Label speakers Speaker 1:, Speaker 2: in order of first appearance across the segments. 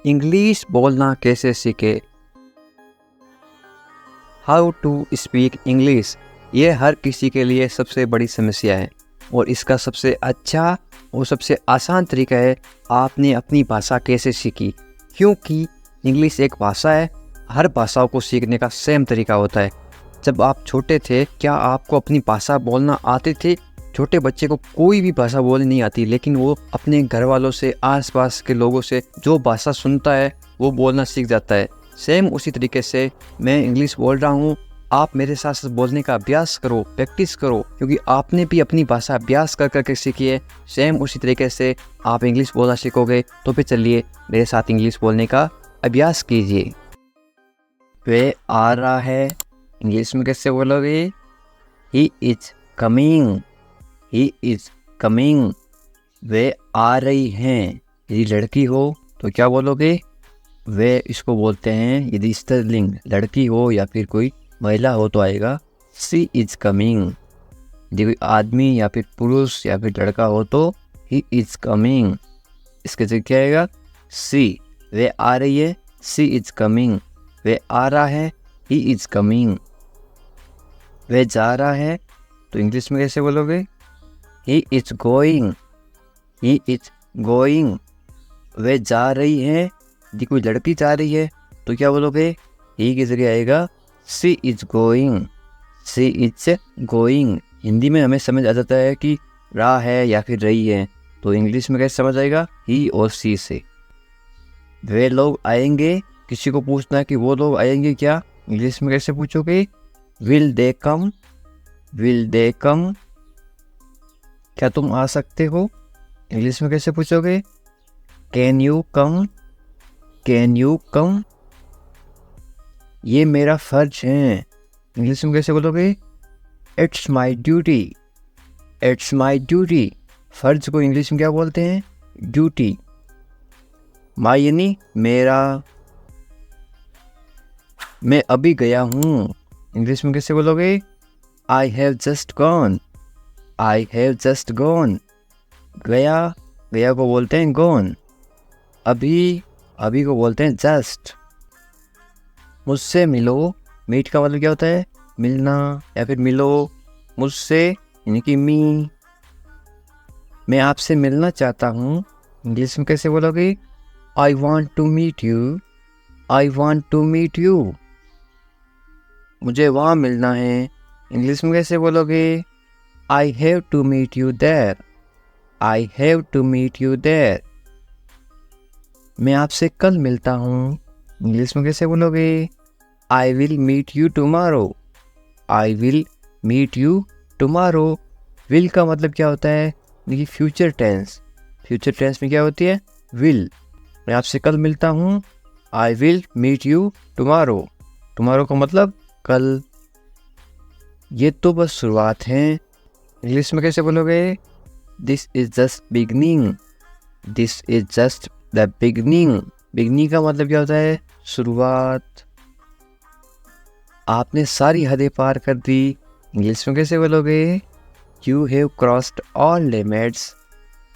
Speaker 1: English बोलना कैसे सीखे। हाउ टू स्पीक इंग्लिश, ये हर किसी के लिए सबसे बड़ी समस्या है और इसका सबसे अच्छा और सबसे आसान तरीका है आपने अपनी भाषा कैसे सीखी। क्योंकि इंग्लिश एक भाषा है, हर भाषाओं को सीखने का सेम तरीका होता है। जब आप छोटे थे क्या आपको अपनी भाषा बोलना आती थी? छोटे बच्चे को कोई भी भाषा बोलनी नहीं आती, लेकिन वो अपने घर वालों से, आसपास के लोगों से जो भाषा सुनता है वो बोलना सीख जाता है। सेम उसी तरीके से मैं इंग्लिश बोल रहा हूँ, आप मेरे साथ साथ बोलने का अभ्यास करो, प्रैक्टिस करो, क्योंकि आपने भी अपनी भाषा अभ्यास कर करके सीखी है। सेम उसी तरीके से आप इंग्लिश बोलना सीखोगे। तो फिर चलिए मेरे साथ इंग्लिश बोलने का अभ्यास कीजिए। वे आ रहा है, इंग्लिश में कैसे बोलोगे? He is coming, he is coming. वे आ रही हैं, यदि लड़की हो तो क्या बोलोगे? वे इसको बोलते हैं यदि स्त्रीलिंग लड़की हो या फिर कोई महिला हो तो आएगा सी इज कमिंग। यदि कोई आदमी या फिर पुरुष या फिर लड़का हो तो ही इज कमिंग। इसके जगह क्या आएगा? सी। वे आ रही है, सी इज कमिंग। वे आ रहा है, ही इज कमिंग। वे जा रहा है तो इंग्लिश में कैसे बोलोगे? He is going, he is going. वे जा रही है, यदि कोई लड़की जा रही है तो क्या बोलोगे? ही की जगह आएगा she is going, she is going. Hindi में हमें समझ आ जाता है कि रहा है या फिर रही है, तो इंग्लिश में कैसे समझ आएगा? ही और सी से। वे लोग आएंगे, किसी को पूछना है कि वो लोग आएंगे क्या, इंग्लिश में कैसे पूछोगे? Will they come, will they come. क्या तुम आ सकते हो, इंग्लिश में कैसे पूछोगे? Can you come, can you come. ये मेरा फर्ज है, इंग्लिश में कैसे बोलोगे? It's my duty, it's my duty. फर्ज को इंग्लिश में क्या बोलते हैं? ड्यूटी। माई यानी मेरा। मैं अभी गया हूँ, इंग्लिश में कैसे बोलोगे? I have just gone, I have just gone. गया, गया को बोलते हैं गॉन। अभी, अभी को बोलते हैं जस्ट। मुझसे मिलो, मीट का मतलब क्या होता है? मिलना या फिर मिलो। मुझसे यानी कि मी। मैं आपसे मिलना चाहता हूँ, इंग्लिश में कैसे बोलोगे? I want to meet you, I want to meet you. मुझे वहाँ मिलना है, इंग्लिश में कैसे बोलोगे? I have to meet you there, I have to meet you there. मैं आपसे कल मिलता हूँ, इंग्लिश में कैसे बोलोगे? I will meet you tomorrow, I will meet you tomorrow. Will का मतलब क्या होता है? देखिए फ्यूचर टेंस। फ्यूचर टेंस में क्या होती है? विल। मैं आपसे कल मिलता हूँ, I will meet you tomorrow. Tomorrow का मतलब कल। ये तो बस शुरुआत है, इंग्लिश में कैसे बोलोगे? This is just beginning, this is just the beginning. Beginning का मतलब क्या होता है? शुरुआत। आपने सारी हदें पार कर दी, इंग्लिश में कैसे बोलोगे? You have crossed all limits,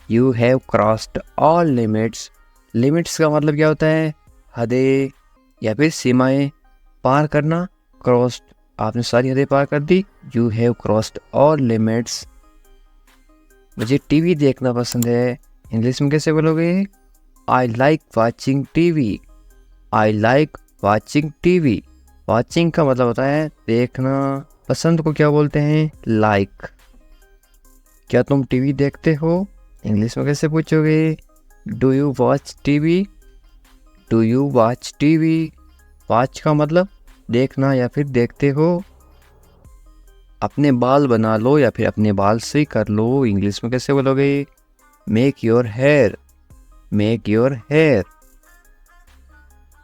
Speaker 1: you have crossed all limits. Limits का मतलब क्या होता है? हदें या फिर सीमाएं पार करना। क्रॉस्ड, आपने सारी हदें पार कर दी। You have crossed all limits. मुझे टीवी देखना पसंद है, इंग्लिश में कैसे बोलोगे? I like watching TV, I like watching TV. Watching का मतलब होता है देखना। पसंद को क्या बोलते हैं? लाइक। क्या तुम टीवी देखते हो, इंग्लिश में कैसे पूछोगे? Do you watch TV, do you watch TV. Watch का मतलब देखना या फिर देखते हो। अपने बाल बना लो या फिर अपने बाल सही कर लो, इंग्लिश में कैसे बोलोगे? Make your hair, make your hair.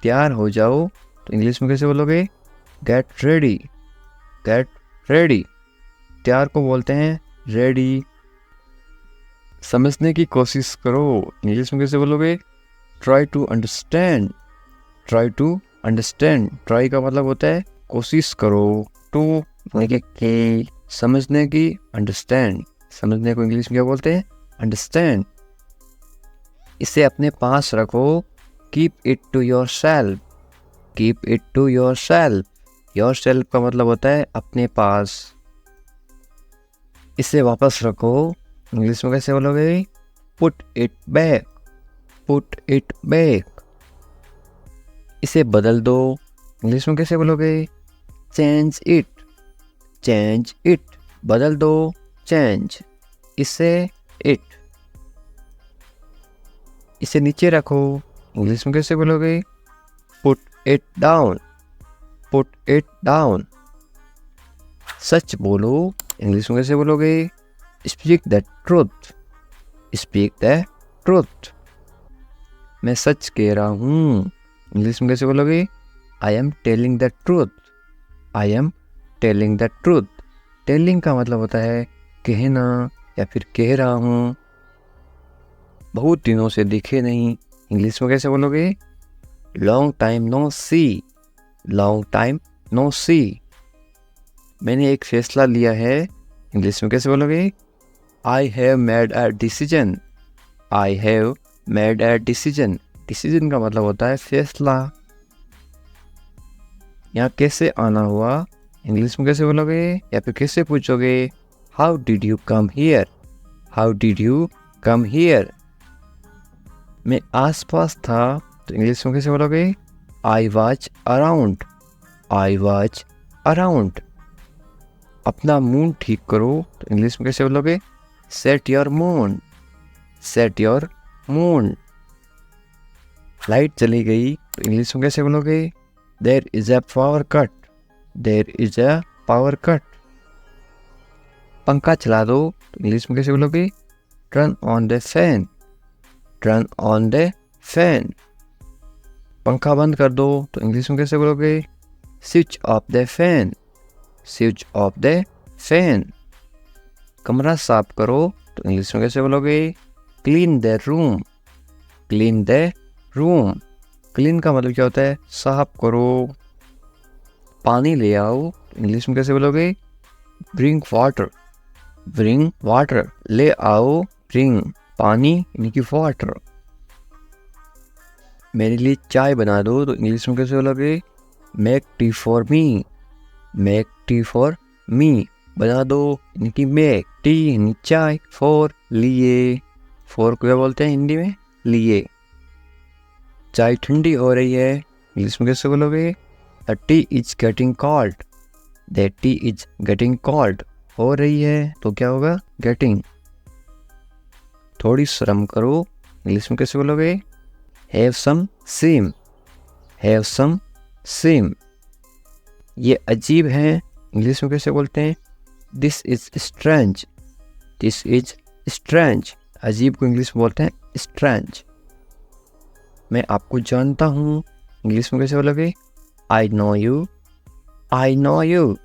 Speaker 1: तैयार हो जाओ तो इंग्लिश में कैसे बोलोगे? Get ready, get ready. तैयार को बोलते हैं रेडी। समझने की कोशिश करो, इंग्लिश में कैसे बोलोगे? Try to understand, try to understand. Try का मतलब होता है कोशिश करो। टू के समझने की, अंडरस्टैंड, समझने को इंग्लिश में क्या बोलते हैं? अंडरस्टैंड। इसे अपने पास रखो, keep it to yourself, keep it to yourself. Yourself का मतलब होता है अपने पास। इसे वापस रखो, इंग्लिश में कैसे बोलोगे? Put it back, put it back. इसे बदल दो, इंग्लिश में कैसे बोलोगे? Change it, change it. बदल दो, चेंज। इसे इट। इसे नीचे रखो, इंग्लिश में कैसे बोलोगे? Put it down, put it down. सच बोलो, इंग्लिश में कैसे बोलोगे? Speak the truth, speak the truth. मैं सच कह रहा हूँ, इंग्लिश में कैसे बोलोगे? I am telling the truth, I am telling the truth. Telling का मतलब होता है कहना या फिर कह रहा हूँ। बहुत दिनों से दिखे नहीं, इंग्लिश में कैसे बोलोगे? लॉन्ग टाइम नो सी, लॉन्ग टाइम नो सी। मैंने एक फैसला लिया है, इंग्लिश में कैसे बोलोगे? I have made a decision, I have made a decision. Decision का मतलब होता है फैसला। यहाँ कैसे आना हुआ, इंग्लिश में कैसे बोलोगे? या फिर कैसे पूछोगे? How did you come here, how did you come here. मैं आसपास था, तो इंग्लिश में कैसे बोलोगे? I was around, I was around. अपना मूड ठीक करो, तो इंग्लिश में कैसे बोलोगे? Set your mood, set your mood. Light चली गई, तो इंग्लिश में कैसे बोलोगे? There is a power cut, there is a power cut. पंखा चला दो, तो इंग्लिश में कैसे बोलोगे? Turn on the fan, turn on the fan. पंखा बंद कर दो, तो इंग्लिश में कैसे बोलोगे? Switch off the fan, switch off the fan. कमरा साफ करो, तो इंग्लिश में कैसे बोलोगे? Clean the room, clean the room. Clean का मतलब क्या होता है? साफ करो। पानी ले आओ, तो इंग्लिश में कैसे बोलोगे? Bring water, bring water. ले आओ, ब्रिंग पानी यानी कि वाटर। मेरे लिए चाय बना दो, तो इंग्लिश में कैसे बोलोगे? Make tea for me, make tea for me. बना दो यानी कि मेक। टी यानी चाय, फॉर लिए। फॉर को क्या बोलते हैं हिंदी में? लिए। चाय ठंडी हो रही है, इंग्लिश में कैसे बोलोगे? The T is getting cold, the T is getting cold. हो रही है तो क्या होगा? गेटिंग। थोड़ी शर्म करो, इंग्लिश में कैसे बोलोगे? Have some shame, have some shame. ये अजीब है, इंग्लिश में कैसे बोलते हैं? This is strange, this is strange. अजीब को इंग्लिश में बोलते हैं स्ट्रेंज। मैं आपको जानता हूँ, इंग्लिश में कैसे बोलोगे? I know you, I know you.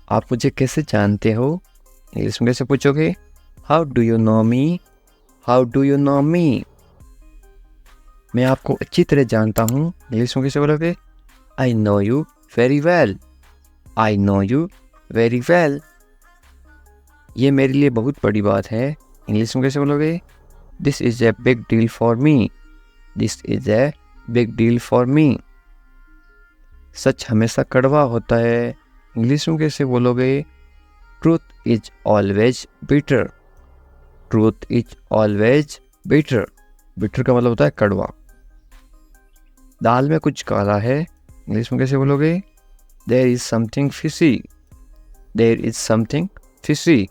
Speaker 1: आप मुझे कैसे जानते हो, इंग्लिश में कैसे पूछोगे? How do you know me, how do you know me. मैं आपको अच्छी तरह जानता हूँ, इंग्लिश में कैसे बोलोगे? I know you very well, I know you very well. ये मेरे लिए बहुत बड़ी बात है, इंग्लिश में कैसे बोलोगे? This is a big deal for me, this is a big deal for me. सच हमेशा कड़वा होता है, इंग्लिश में कैसे बोलोगे? Truth is always bitter, truth is always bitter. Bitter का मतलब होता है कड़वा। दाल में कुछ काला है, इंग्लिश में कैसे बोलोगे? There is something fishy, there is something fishy.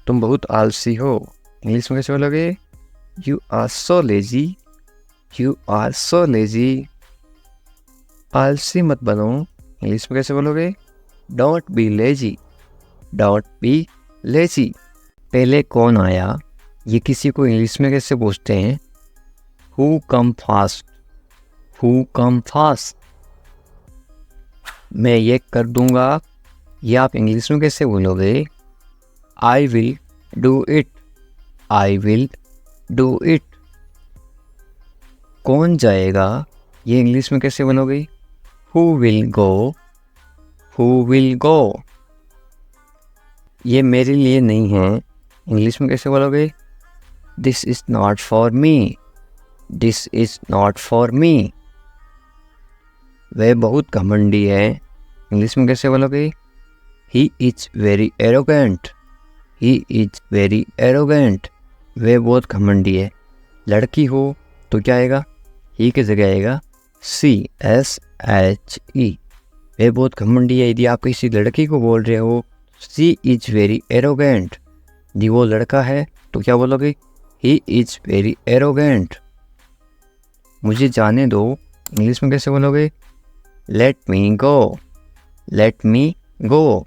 Speaker 1: तुम बहुत आलसी हो, इंग्लिश में कैसे बोलोगे? You are so lazy, you are so lazy. आलसी मत बनो, इंग्लिश में कैसे बोलोगे? Don't be lazy, don't be lazy. पहले कौन आया, ये किसी को इंग्लिश में कैसे पूछते हैं? Who come fast, who come fast. मैं ये कर दूंगा, ये आप इंग्लिश में कैसे बोलोगे? I will do it, I will do it. कौन जाएगा, ये इंग्लिश में कैसे बोलोगे? Who will go, who will go. ये मेरे लिए नहीं है, इंग्लिश में कैसे बोलोगे? This is not for me, this is not for me. वह बहुत घमंडी है, इंग्लिश में कैसे बोलोगे? He is very arrogant. He is very arrogant. वह बहुत घमंडी है। लड़की हो तो क्या आएगा? ही की जगह आएगा CSHE। वह बहुत घमंडी है। यदि आप किसी लड़की को बोल रहे हो शी इज वेरी एरोगेंट, यदि वो लड़का है तो क्या बोलोगे? He is very arrogant. मुझे जाने दो, इंग्लिश में कैसे बोलोगे? लेट मी गो। लेट मी गो।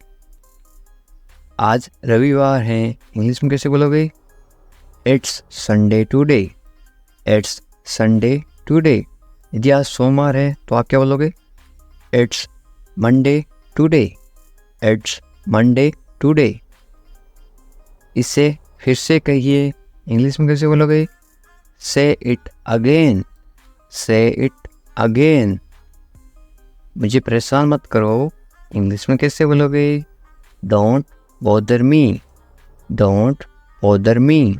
Speaker 1: आज रविवार है, इंग्लिश में कैसे बोलोगे? It's Sunday today. It's Sunday today. यदि आज सोमवार है तो आप क्या बोलोगे? It's Monday today. It's Monday today. इसे फिर से कहिए, इंग्लिश में कैसे बोलोगे? से इट अगेन। से इट अगेन। मुझे परेशान मत करो, इंग्लिश में कैसे बोलोगे? Don't bother me. Don't bother me.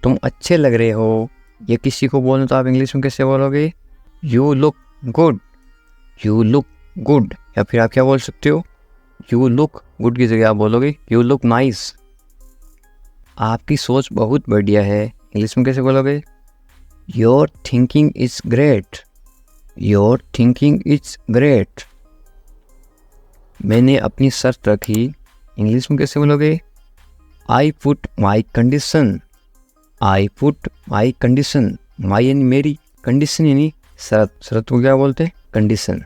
Speaker 1: तुम अच्छे लग रहे हो, ये किसी को बोलना तो आप इंग्लिश में कैसे बोलोगे? You look good. You look good. या फिर आप क्या बोल सकते हो? यू लुक गुड की जगह आप बोलोगे यू लुक नाइस। आपकी सोच बहुत बढ़िया है, इंग्लिश में कैसे बोलोगे? Your thinking is great. Your thinking is great. मैंने अपनी शर्त रखी, इंग्लिश में कैसे बोलोगे? I put my condition. I put my condition. My यानी मेरी, कंडीशन यानी शर्त। शर्त को क्या बोलते हैं? कंडीशन।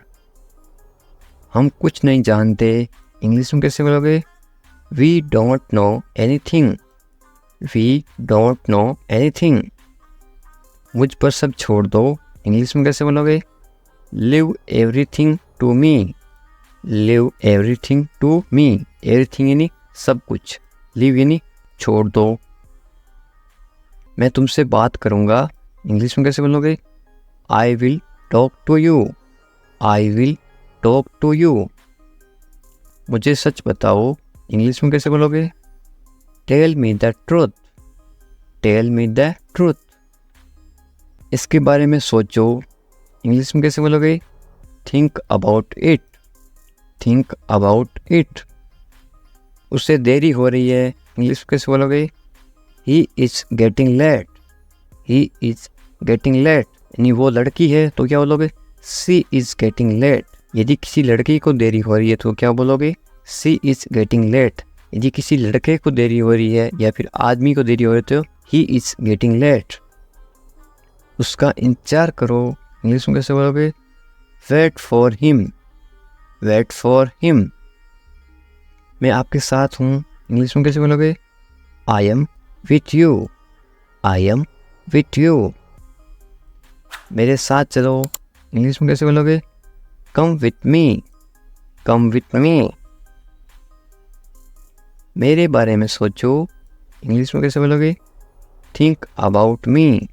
Speaker 1: हम कुछ नहीं जानते, इंग्लिश में कैसे बोलोगे? We don't know anything. We don't know anything. मुझ पर सब छोड़ दो, इंग्लिश में कैसे बोलोगे? Leave everything to me. Leave everything to me. Everything यानी सब कुछ, लिव यानी छोड़ दो। मैं तुमसे बात करूँगा, इंग्लिश में कैसे बोलोगे? I will talk to you. I will talk to you. मुझे सच बताओ, इंग्लिश में कैसे बोलोगे? Tell me the truth. Tell me the truth. इसके बारे में सोचो, इंग्लिश में कैसे बोलोगे? Think about it. Think about it. उसे देरी हो रही है, इंग्लिश में कैसे बोलोगे? He is getting late. He is getting late. यानी वो लड़की है तो क्या बोलोगे? She is getting late. यदि किसी लड़की को देरी हो रही है तो क्या बोलोगे? She is getting late. यदि किसी लड़के को देरी हो रही है या फिर आदमी को देरी हो रही है तो ही इज गेटिंग लेट। उसका इंतजार करो, इंग्लिश में कैसे बोलोगे? Wait for him. Wait for him. मैं आपके साथ हूँ, इंग्लिश में कैसे बोलोगे? I am with you. I am with you. मेरे साथ चलो, इंग्लिश में कैसे बोलोगे? Come with me. Come with me. मेरे बारे में सोचो, इंग्लिश में कैसे बोलोगे? Think about me.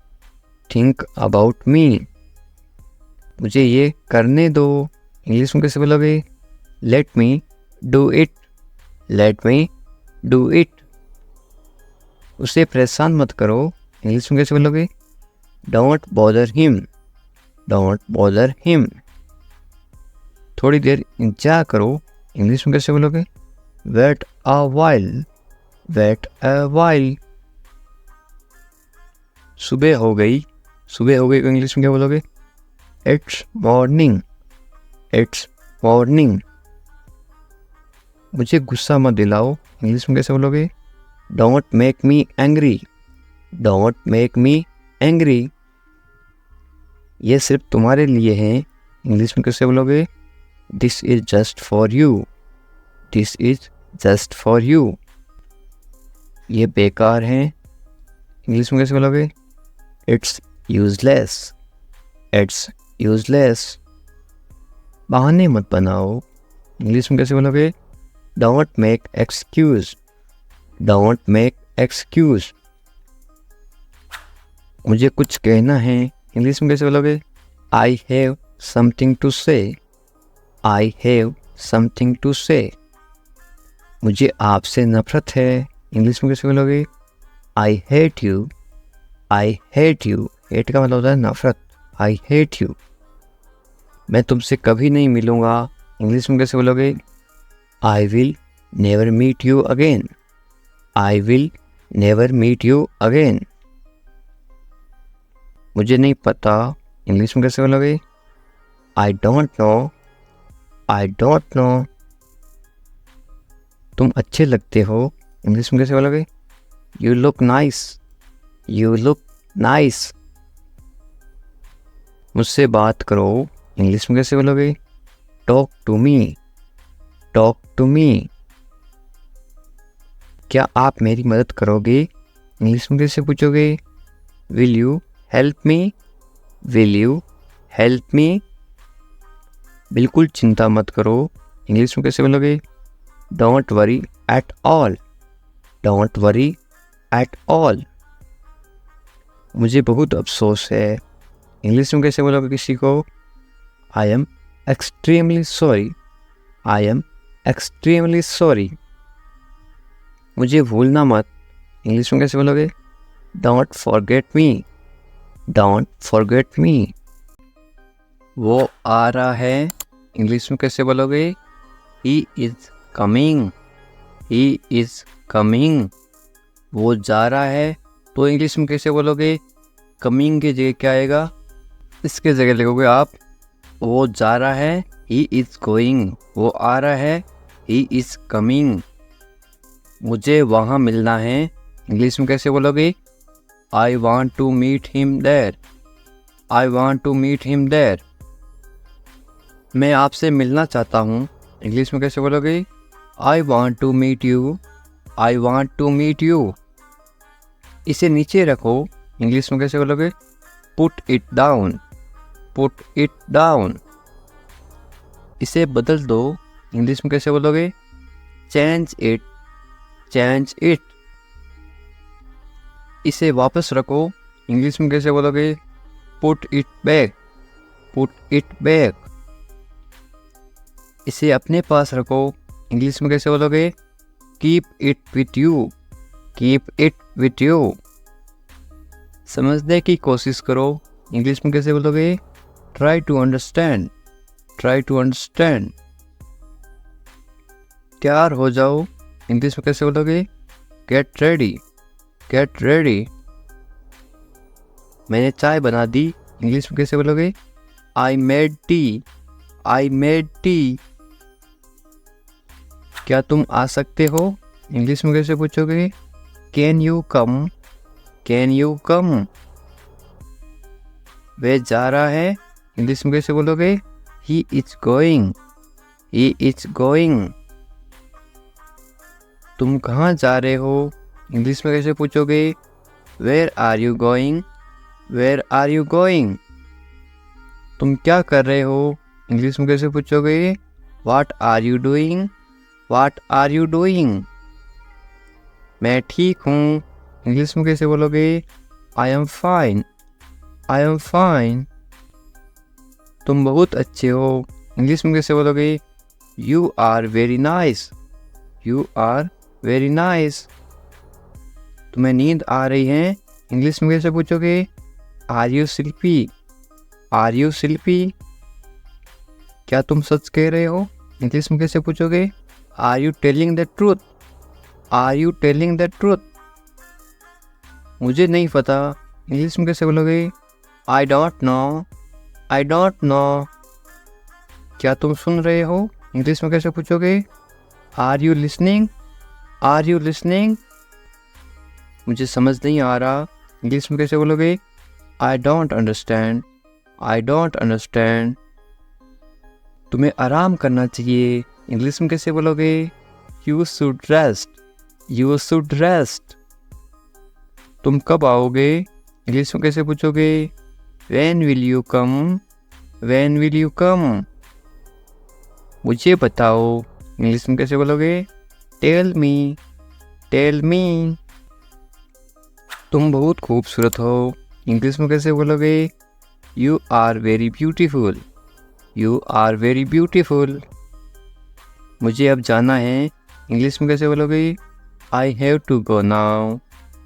Speaker 1: Think about me. मुझे ये करने दो, इंग्लिश में कैसे बोलोगे? Let me do it. Let me do it. उसे परेशान मत करो, इंग्लिश में कैसे बोलोगे? Don't bother him. Don't bother him. थोड़ी देर इंतजार करो, इंग्लिश में कैसे बोलोगे? Wait a while. Wait a while. सुबह हो गई। सुबह हो गई को इंग्लिश में क्या बोलोगे? It's morning. It's morning. मुझे गुस्सा मत दिलाओ, इंग्लिश में कैसे बोलोगे? Don't make me angry. Don't make me angry. ये सिर्फ तुम्हारे लिए है, इंग्लिश में कैसे बोलोगे? This is just for you. This is just for you. ये बेकार है, इंग्लिश में कैसे बोलोगे? It's useless. It's useless. बहाने मत बनाओ, इंग्लिश में कैसे बोलोगे? Don't make excuse. Don't make excuse. मुझे कुछ कहना है, इंग्लिश में कैसे बोलोगे? आई हैव समथिंग टू से। आई हैव समथिंग टू से। मुझे आपसे नफरत है, इंग्लिश में कैसे बोलोगे? I hate you. I hate you. Hate का मतलब होता है नफरत। I hate you. मैं तुमसे कभी नहीं मिलूँगा, इंग्लिश में कैसे बोलोगे? I will never meet you again. I will never meet you again. मुझे नहीं पता, इंग्लिश में कैसे बोलोगे? I don't know. I don't know. तुम अच्छे लगते हो, इंग्लिश में कैसे बोलोगे? You look nice. You look nice. मुझसे बात करो, इंग्लिश में कैसे बोलोगे? Talk to me. Talk to me. क्या आप मेरी मदद करोगे, इंग्लिश में कैसे पूछोगे? Will you help me. Will you help me. बिल्कुल चिंता मत करो, इंग्लिश में कैसे बोलोगे? Don't worry at all. Don't worry at all. मुझे बहुत अफसोस है, इंग्लिश में कैसे बोलोगे किसी को? I am extremely sorry. I am extremely sorry. मुझे भूलना मत, इंग्लिश में कैसे बोलोगे? Don't forget me. Don't forget me. वो आ रहा है, इंग्लिश में कैसे बोलोगे? He is coming. He is coming. वो जा रहा है, तो इंग्लिश में कैसे बोलोगे? कमिंग की जगह क्या आएगा? इसके जगह लिखोगे आप वो जा रहा है, ही इज़ गोइंग। वो आ रहा है, ही इज़ कमिंग। मुझे वहाँ मिलना है, इंग्लिश में कैसे बोलोगे? I want to meet him there. I want to meet him there. मैं आपसे मिलना चाहता हूँ, इंग्लिश में कैसे बोलोगे? I want to meet you. I want to meet you. इसे नीचे रखो, इंग्लिश में कैसे बोलोगे? Put it down. Put it down. इसे बदल दो, इंग्लिश में कैसे बोलोगे? Change it. Change it. इसे वापस रखो, इंग्लिश में कैसे बोलोगे? Put it back. Put it back. इसे अपने पास रखो, इंग्लिश में कैसे बोलोगे? Keep it with you. Keep it with you. समझने की कोशिश करो, इंग्लिश में कैसे बोलोगे? Try to understand. Try to understand. तैयार हो जाओ, इंग्लिश में कैसे बोलोगे? Get ready. Get ready. मैंने चाय बना दी, इंग्लिश में कैसे बोलोगे? I made tea. I made tea. क्या तुम आ सकते हो, इंग्लिश में कैसे पूछोगे? Can you come. Can you come. वह जा रहा है, इंग्लिश में कैसे बोलोगे? He is going. He is going. तुम कहाँ जा रहे हो, इंग्लिश में कैसे पूछोगे? Where are you going. Where are you going. तुम क्या कर रहे हो, इंग्लिश में कैसे पूछोगे? What are you doing. What are you doing. मैं ठीक हूँ, इंग्लिश में कैसे बोलोगे? I am fine. I am fine. तुम बहुत अच्छे हो, इंग्लिश में कैसे बोलोगे? You are very nice. You are very nice. तुम्हें नींद आ रही है, इंग्लिश में कैसे पूछोगे? Are you sleepy. Are you sleepy. क्या तुम सच कह रहे हो, इंग्लिश में कैसे पूछोगे? Are you telling the truth. Are you telling the truth. मुझे नहीं पता, इंग्लिश में कैसे बोलोगे? I don't know. I don't know. क्या तुम सुन रहे हो, इंग्लिश में कैसे पूछोगे? Are you listening. Are you listening. मुझे समझ नहीं आ रहा, इंग्लिश में कैसे बोलोगे? I don't understand. I don't understand. तुम्हें आराम करना चाहिए, इंग्लिश में कैसे बोलोगे? You should rest. You should rest. तुम कब आओगे, इंग्लिश में कैसे पूछोगे? When will you come. When will you come. मुझे बताओ, इंग्लिश में कैसे बोलोगे? Tell me. Tell me. तुम बहुत खूबसूरत हो, इंग्लिश में कैसे बोलोगे? You are very beautiful. You are very beautiful. मुझे अब जाना है, इंग्लिश में कैसे बोलोगे? I have to go now.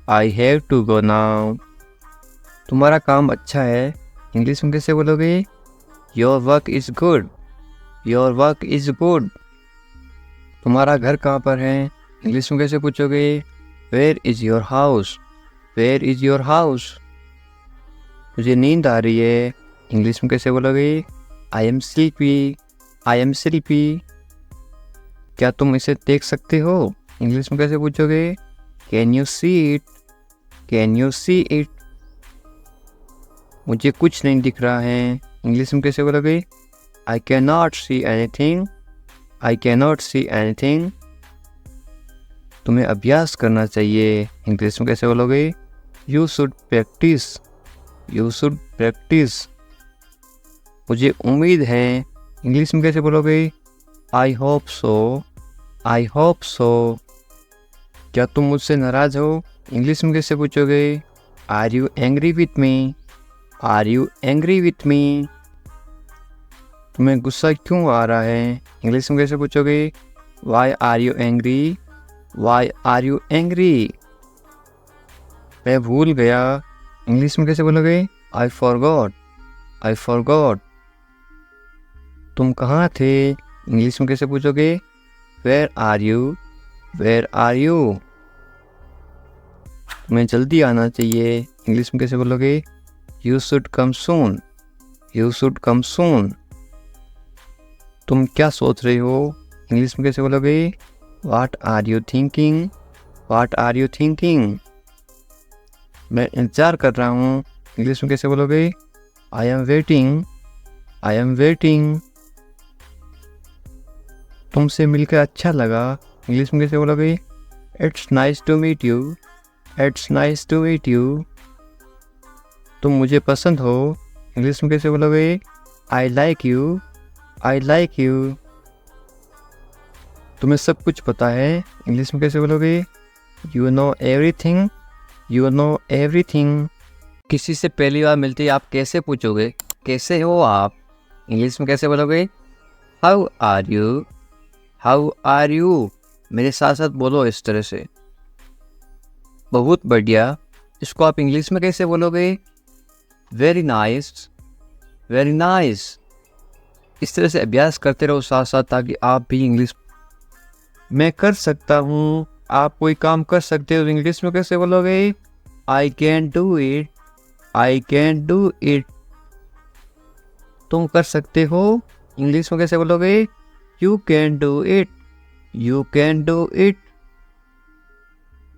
Speaker 1: I have to go now. तुम्हारा काम अच्छा है, इंग्लिश में कैसे बोलोगे? Your work is good, your work is good. तुम्हारा घर कहाँ पर है, इंग्लिश में कैसे पूछोगे? Where is your house, where is your house. मुझे नींद आ रही है, इंग्लिश में कैसे बोलोगे? I am sleepy, I am sleepy. क्या तुम इसे देख सकते हो, इंग्लिश में कैसे पूछोगे? Can you see it, can you see it. मुझे कुछ नहीं दिख रहा है, इंग्लिश में कैसे बोलोगे? I can not see anything, I can not see anything. तुम्हें अभ्यास करना चाहिए, इंग्लिश में कैसे बोलोगे? You should practise, you should practise. मुझे उम्मीद है, इंग्लिश में कैसे बोलोगे? I hope so, I hope so. क्या तुम मुझसे नाराज़ हो, इंग्लिश में कैसे पूछोगे? Are you angry with me, are you angry with me. तुम्हें गुस्सा क्यों आ रहा है, इंग्लिश में कैसे पूछोगे? Why are you angry, why are you angry. मैं भूल गया, इंग्लिश में कैसे बोलोगे? I forgot, I forgot. तुम कहाँ थे, इंग्लिश में कैसे पूछोगे? Where are you, where are you. तुम्हें जल्दी आना चाहिए, इंग्लिश में कैसे बोलोगे? You should come soon, you should come soon. तुम क्या सोच रहे हो, इंग्लिश में कैसे बोलोगे? What are you thinking, what are you thinking. मैं इंतज़ार कर रहा हूँ, इंग्लिश में कैसे बोलोगे? I am waiting, I am waiting. तुमसे मिलकर अच्छा लगा, इंग्लिश में कैसे बोलोगे? It's nice to meet you, it's nice to meet you. तुम मुझे पसंद हो, इंग्लिश में कैसे बोलोगे? I like you, I like you. तुम्हें सब कुछ पता है, इंग्लिश में कैसे बोलोगे? You know everything, you know everything. किसी से पहली बार मिलते ही आप कैसे पूछोगे? कैसे हो आप, इंग्लिश में कैसे बोलोगे? How are you, how are you. मेरे साथ साथ बोलो इस तरह से। बहुत बढ़िया, इसको आप इंग्लिश में कैसे बोलोगे? Very nice, very nice. इस तरह से अभ्यास करते रहो साथ साथ, ताकि आप भी इंग्लिश। मैं कर सकता हूँ, आप कोई काम कर सकते हो, इंग्लिश में कैसे बोलोगे? I can do it, I can do it. तुम कर सकते हो, इंग्लिश में कैसे बोलोगे? You can do it, you can do it.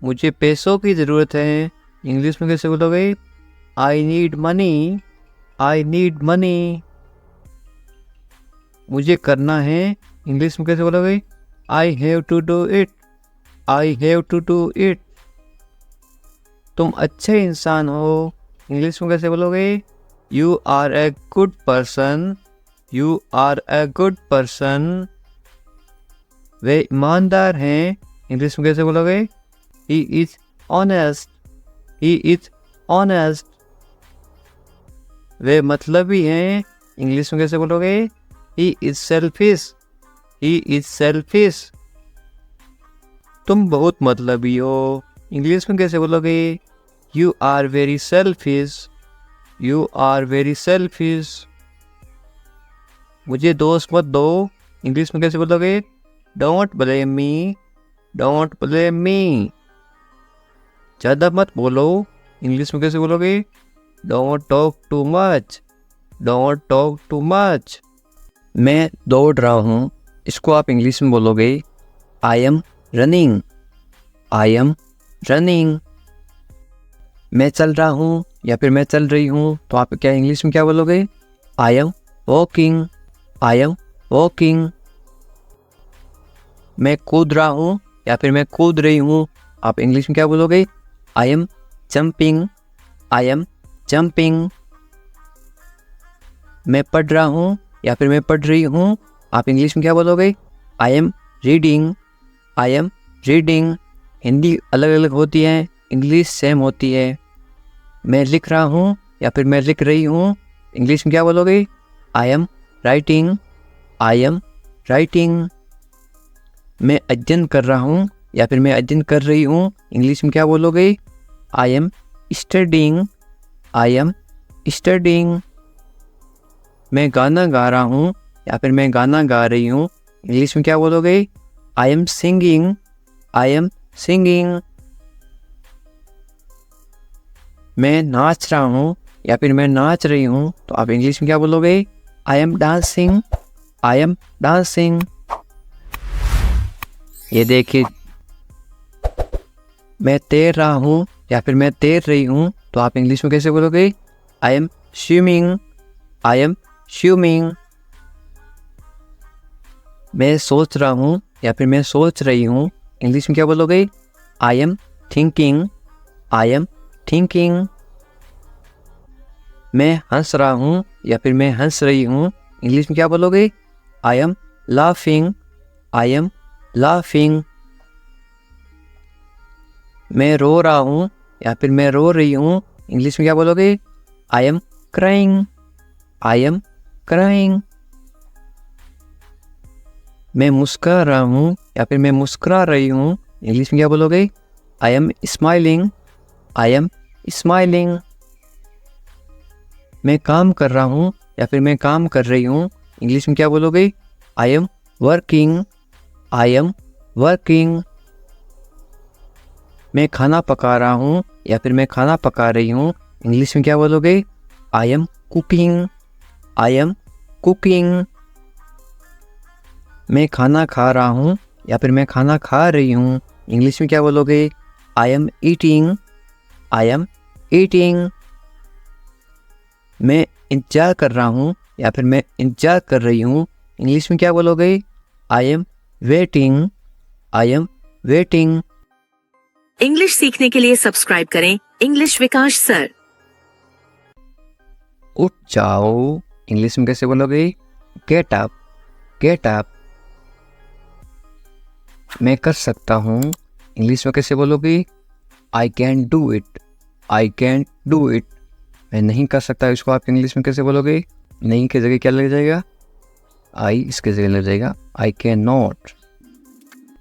Speaker 1: मुझे पैसों की ज़रूरत है, इंग्लिश में कैसे बोलोगे? I need money, I need money. मुझे करना है, इंग्लिश में कैसे बोलोगे? I have to do it, I have to do it. तुम अच्छे इंसान हो, इंग्लिश में कैसे बोलोगे? You are a good person, you are a good person. वे ईमानदार हैं, इंग्लिश में कैसे बोलोगे? He is honest, he is honest. वे मतलबी हैं, इंग्लिश में कैसे बोलोगे? He is selfish, he is selfish. तुम बहुत मतलबी हो, इंग्लिश में कैसे बोलोगे? You are very selfish, you are very selfish. मुझे दोष मत दो, इंग्लिश में कैसे बोलोगे? Don't blame me, don't blame me. ज़्यादा मत बोलो, इंग्लिश में कैसे बोलोगे? Don't talk too much, don't talk too much. मैं दौड़ रहा हूँ, इसको आप इंग्लिश में बोलोगे? I am running, I am running. मैं चल रहा हूँ या फिर मैं चल रही हूँ, तो आप क्या इंग्लिश में क्या बोलोगे? I am walking, I am walking. मैं कूद रहा हूँ या फिर मैं कूद रही हूँ, आप इंग्लिश में क्या बोलोगे? I M jumping, I am jumping. मैं पढ़ रहा हूँ या फिर मैं पढ़ रही हूँ, आप इंग्लिश में क्या बोलोगे? I am reading, I am reading. Hindi अलग अलग होती है, इंग्लिश सेम होती है। मैं लिख रहा हूँ या फिर मैं लिख रही हूँ, इंग्लिश में क्या बोलोगे? I am writing, I am writing. मैं अध्ययन कर रहा हूँ या फिर मैं अध्ययन कर रही हूँ, इंग्लिश में क्या बोलोगे? I am studying, I am studying. मैं गाना गा रहा हूँ या फिर मैं गाना गा रही हूँ, इंग्लिश में क्या बोलोगे? I am singing. I am singing. मैं नाच रहा हूँ या फिर मैं नाच रही हूँ, तो आप इंग्लिश में क्या बोलोगे? I M dancing. I am dancing. ये देखिए, मैं तैर रहा हूँ या फिर मैं तैर रही हूँ, तो आप इंग्लिश में कैसे बोलोगे? I M swimming. I am swimming. मैं सोच रहा हूँ या फिर मैं सोच रही हूँ, इंग्लिश में क्या बोलोगे? I am thinking. I am thinking. मैं हंस रहा हूँ या फिर मैं हंस रही हूँ, इंग्लिश में क्या बोलोगे? I am laughing. I am laughing. मैं रो रहा हूँ या फिर मैं रो रही हूँ, इंग्लिश में क्या बोलोगे? I am crying. I am crying. मैं मुस्कुरा रहा हूँ या फिर मैं मुस्कुरा रही हूँ, इंग्लिश में क्या बोलोगे? I am smiling. I am smiling. मैं काम कर रहा हूँ या फिर मैं काम कर रही हूँ, इंग्लिश में क्या बोलोगे? I am working. I am working. मैं खाना पका रहा हूँ या फिर मैं खाना पका रही हूँ, इंग्लिश में क्या बोलोगे? I am cooking. I am cooking. मैं खाना खा रहा हूँ या फिर मैं खाना खा रही हूँ, इंग्लिश में क्या बोलोगे? I am eating. I am eating. मैं इंतजार कर रहा हूँ या फिर मैं इंतजार कर रही हूँ, इंग्लिश में क्या बोलोगे? I am waiting. I am waiting.
Speaker 2: English सीखने के लिए सब्सक्राइब करें इंग्लिश विकास सर।
Speaker 1: उठ जाओ, इंग्लिश में कैसे बोलोगे? Get up. Get up. मैं कर सकता हूँ, इंग्लिश में कैसे बोलोगे? I can do it. I can do it. मैं नहीं कर सकता, इसको आप इंग्लिश में कैसे बोलोगे? नहीं की जगह क्या लग जाएगा? आई इसके जगह लग जाएगा आई कैन नॉट।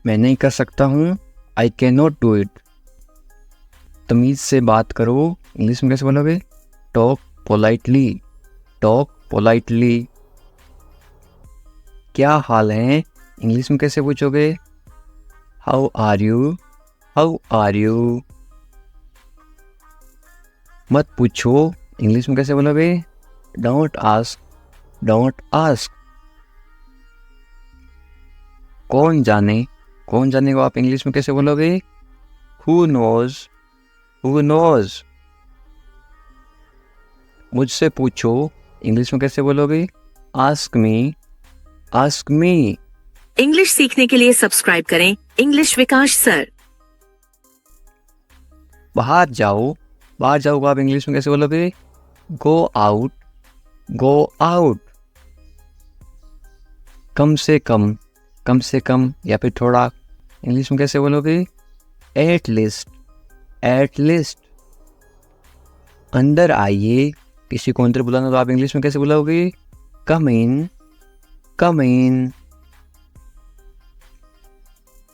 Speaker 1: मैं नहीं कर सकता हूँ, I can not do it. तमीज़ से बात करो, इंग्लिश में कैसे बोलोगे? Talk politely. Talk politely. क्या हाल है, इंग्लिश में कैसे पूछोगे? How are you. How are you. मत पूछो, इंग्लिश में कैसे बोलोगे? Don't ask. Don't ask. कौन जाने। कौन जाने को आप इंग्लिश में कैसे बोलोगे? Who knows. Who knows. मुझसे पूछो, इंग्लिश में कैसे बोलोगे? Ask me. Ask me.
Speaker 2: English सीखने के लिए सब्सक्राइब करें इंग्लिश विकास सर।
Speaker 1: बाहर जाओ। बाहर जाओ को आप इंग्लिश में कैसे बोलोगे? Go out. Go out. कम से कम। कम से कम या फिर थोड़ा, इंग्लिश में कैसे बोलोगे? At least. At least. अंदर आइए, किसी को अंदर बुलाना तो आप इंग्लिश में कैसे बुलाओगे? कम इन। कम इन।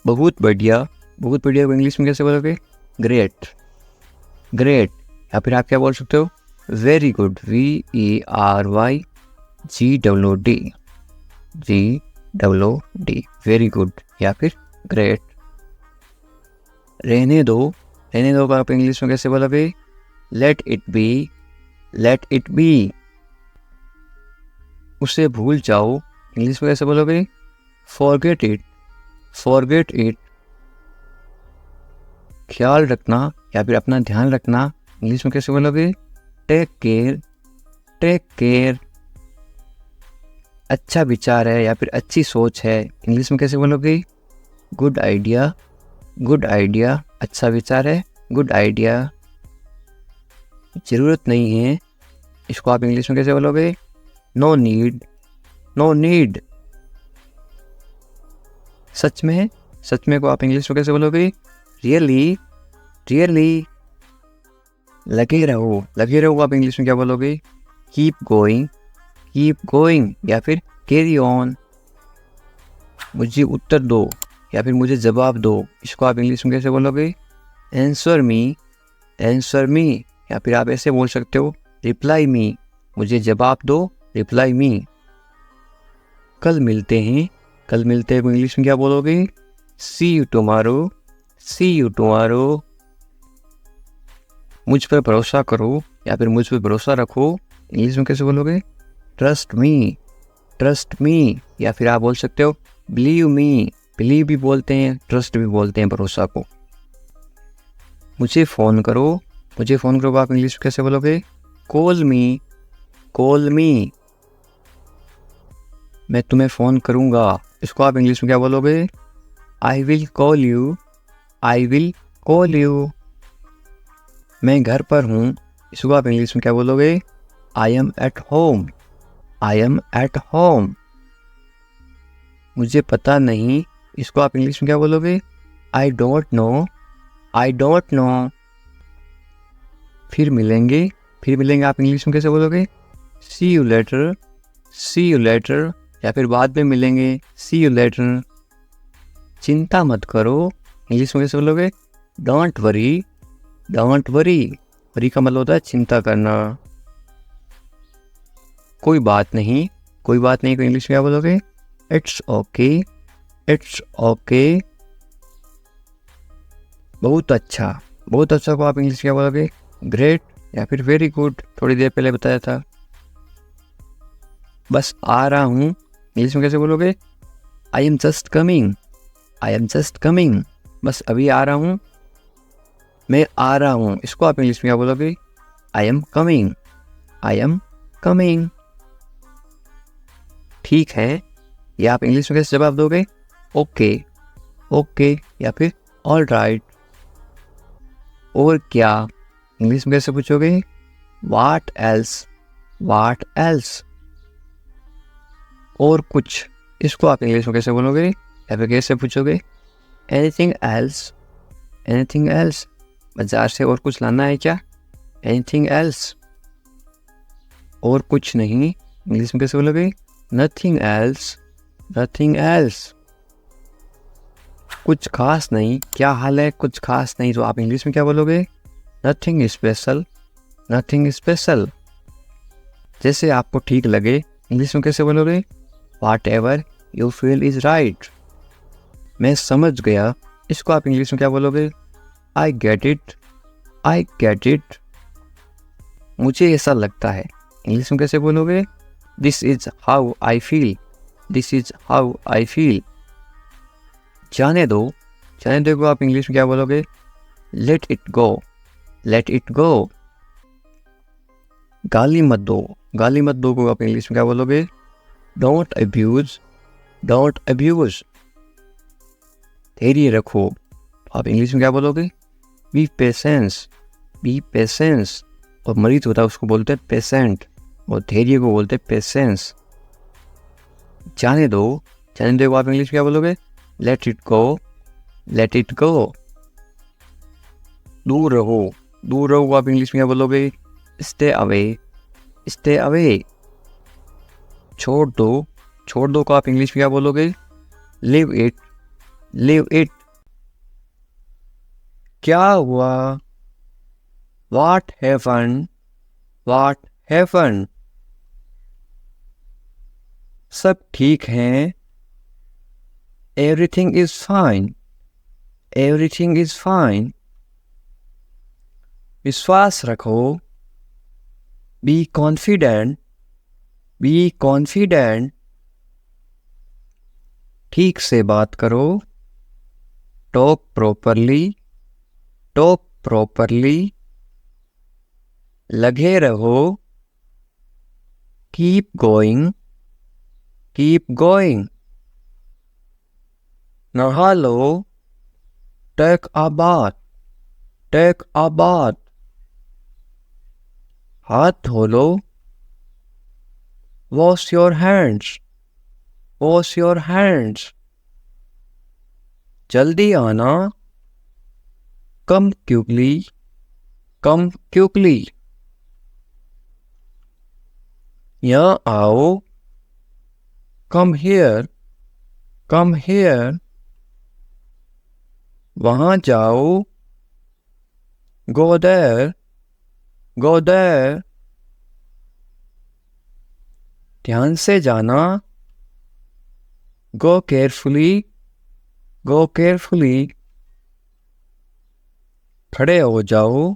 Speaker 1: बहुत बढ़िया। बहुत बढ़िया को इंग्लिश में कैसे बोलोगे? ग्रेट। ग्रेट। या फिर आप क्या बोल सकते हो? Very good. VERYGOOD। GOOD। Very good या फिर ग्रेट। रहने दो। रहने दो को आप इंग्लिश में कैसे बोलोगे? Let it be. Let it be. उसे भूल जाओ, इंग्लिश में कैसे बोलोगे? Forget it. Forget it. ख्याल रखना या फिर अपना ध्यान रखना, इंग्लिश में कैसे बोलोगे? Take care. Take care. अच्छा विचार है या फिर अच्छी सोच है, इंग्लिश में कैसे बोलोगे? Good idea. Good idea. अच्छा विचार है, गुड आइडिया। ज़रूरत नहीं है, इसको आप इंग्लिश में कैसे बोलोगे? No need. No need. सच में। सच में को आप इंग्लिश में कैसे बोलोगे? रियली। रियली। लगे रहो। लगे रहो आप इंग्लिश में क्या बोलोगे? Keep going. कीप गोइंग या फिर कैरी ऑन। मुझे उत्तर दो या फिर मुझे जवाब दो, इसको आप इंग्लिश में कैसे बोलोगे? Answer me. आंसर मी या फिर आप ऐसे बोल सकते हो रिप्लाई मी, मुझे जवाब दो, रिप्लाई मी। कल मिलते हैं, कल मिलते हैं को इंग्लिश में क्या बोलोगे? See you tomorrow, see you tomorrow. मुझ पर भरोसा करो या फिर मुझ पर भरोसा रखो, इंग्लिश में कैसे बोलोगे? Trust me, trust me. या फिर आप बोल सकते हो बिलीव मी, बिलीव भी बोलते हैं, ट्रस्ट भी बोलते हैं भरोसा को। मुझे फ़ोन करो, मुझे फ़ोन करो आप इंग्लिश में कैसे बोलोगे? कॉल मी, कॉल मी। मैं तुम्हें फ़ोन करूँगा, इसको आप इंग्लिश में क्या बोलोगे? I will call you, I will call you. मैं घर पर हूँ, इसको आप इंग्लिश में क्या बोलोगे? I am at home, I am at home. मुझे पता नहीं, इसको आप इंग्लिश में क्या बोलोगे? I don't know, I don't know. फिर मिलेंगे, फिर मिलेंगे आप इंग्लिश में कैसे बोलोगे? See you later, see you later. या फिर बाद में मिलेंगे, सी यू लेटर। चिंता मत करो, इंग्लिश में कैसे बोलोगे? Don't worry, don't worry. Worry का मतलब होता है चिंता करना। कोई बात नहीं, कोई बात नहीं को इंग्लिश में क्या बोलोगे? It's okay, it's okay. बहुत अच्छा, बहुत अच्छा को आप इंग्लिश में क्या बोलोगे? ग्रेट या फिर वेरी गुड, थोड़ी देर पहले बताया था। बस आ रहा हूँ, इंग्लिश में कैसे बोलोगे? I am just coming, I am just coming. बस अभी आ रहा हूँ, मैं आ रहा हूँ, इसको आप इंग्लिश में क्या बोलोगे? I am coming, I am coming. ठीक है, ये आप इंग्लिश में कैसे जवाब दोगे? ओके, ओके या फिर ऑल राइट। और क्या, इंग्लिश में कैसे पूछोगे? What else, what else. और कुछ, इसको आप इंग्लिश में कैसे बोलोगे या फिर कैसे पूछोगे? Anything else, anything else. बाजार से और कुछ लाना है क्या? Anything else. और कुछ नहीं, इंग्लिश में कैसे बोलोगे? Nothing else, nothing else. कुछ खास नहीं, क्या हाल है? कुछ खास नहीं, तो आप इंग्लिश में क्या बोलोगे? Nothing special, nothing special. जैसे आपको ठीक लगे, इंग्लिश में कैसे बोलोगे? What ever you feel is right. मैं समझ गया, इसको आप इंग्लिश में क्या बोलोगे? I get it, I get it. मुझे ऐसा लगता है, इंग्लिश में कैसे बोलोगे? This is how I feel, this is how I feel. जाने दो, जाने दो को आप इंग्लिश में क्या बोलोगे? Let it go, let it go. गाली मत दो, गाली मत दो को आप इंग्लिश में क्या बोलोगे? Don't abuse, don't abuse. धैर्य रखो, आप इंग्लिश में क्या बोलोगे? B patience, B patience. और मरीज होता है उसको बोलते हैं पेशेंट, और धैर्य को बोलते हैं पेशेंस। जाने दो, जाने दो को आप इंग्लिश में क्या बोलोगे? Let it go, let it go. दूर रहो, दूर रहो को आप इंग्लिश में क्या बोलोगे? Stay away, stay away. छोड़ दो, छोड़ दो को आप इंग्लिश में क्या बोलोगे? Live it, live it. क्या हुआ? What happened, what happened. सब ठीक है, everything is fine, everything is fine. विश्वास रखो, बी कॉन्फिडेंट, बी कॉन्फिडेंट। ठीक से बात करो, टॉक प्रॉपरली, टॉक प्रॉपरली। लगे रहो, कीप गोइंग, कीप गोइंग। नहा लो, take a bath, take a bath. हाथ धो लो, wash your hands, wash your hands. जल्दी आना, कम क्विकली, कम क्विकली। यहाँ आओ, कम हियर, कम हियर। वहाँ जाओ, गो देयर, गो देयर, ध्यान से जाना, गो केयरफुली, गो केयरफुली, खड़े हो जाओ,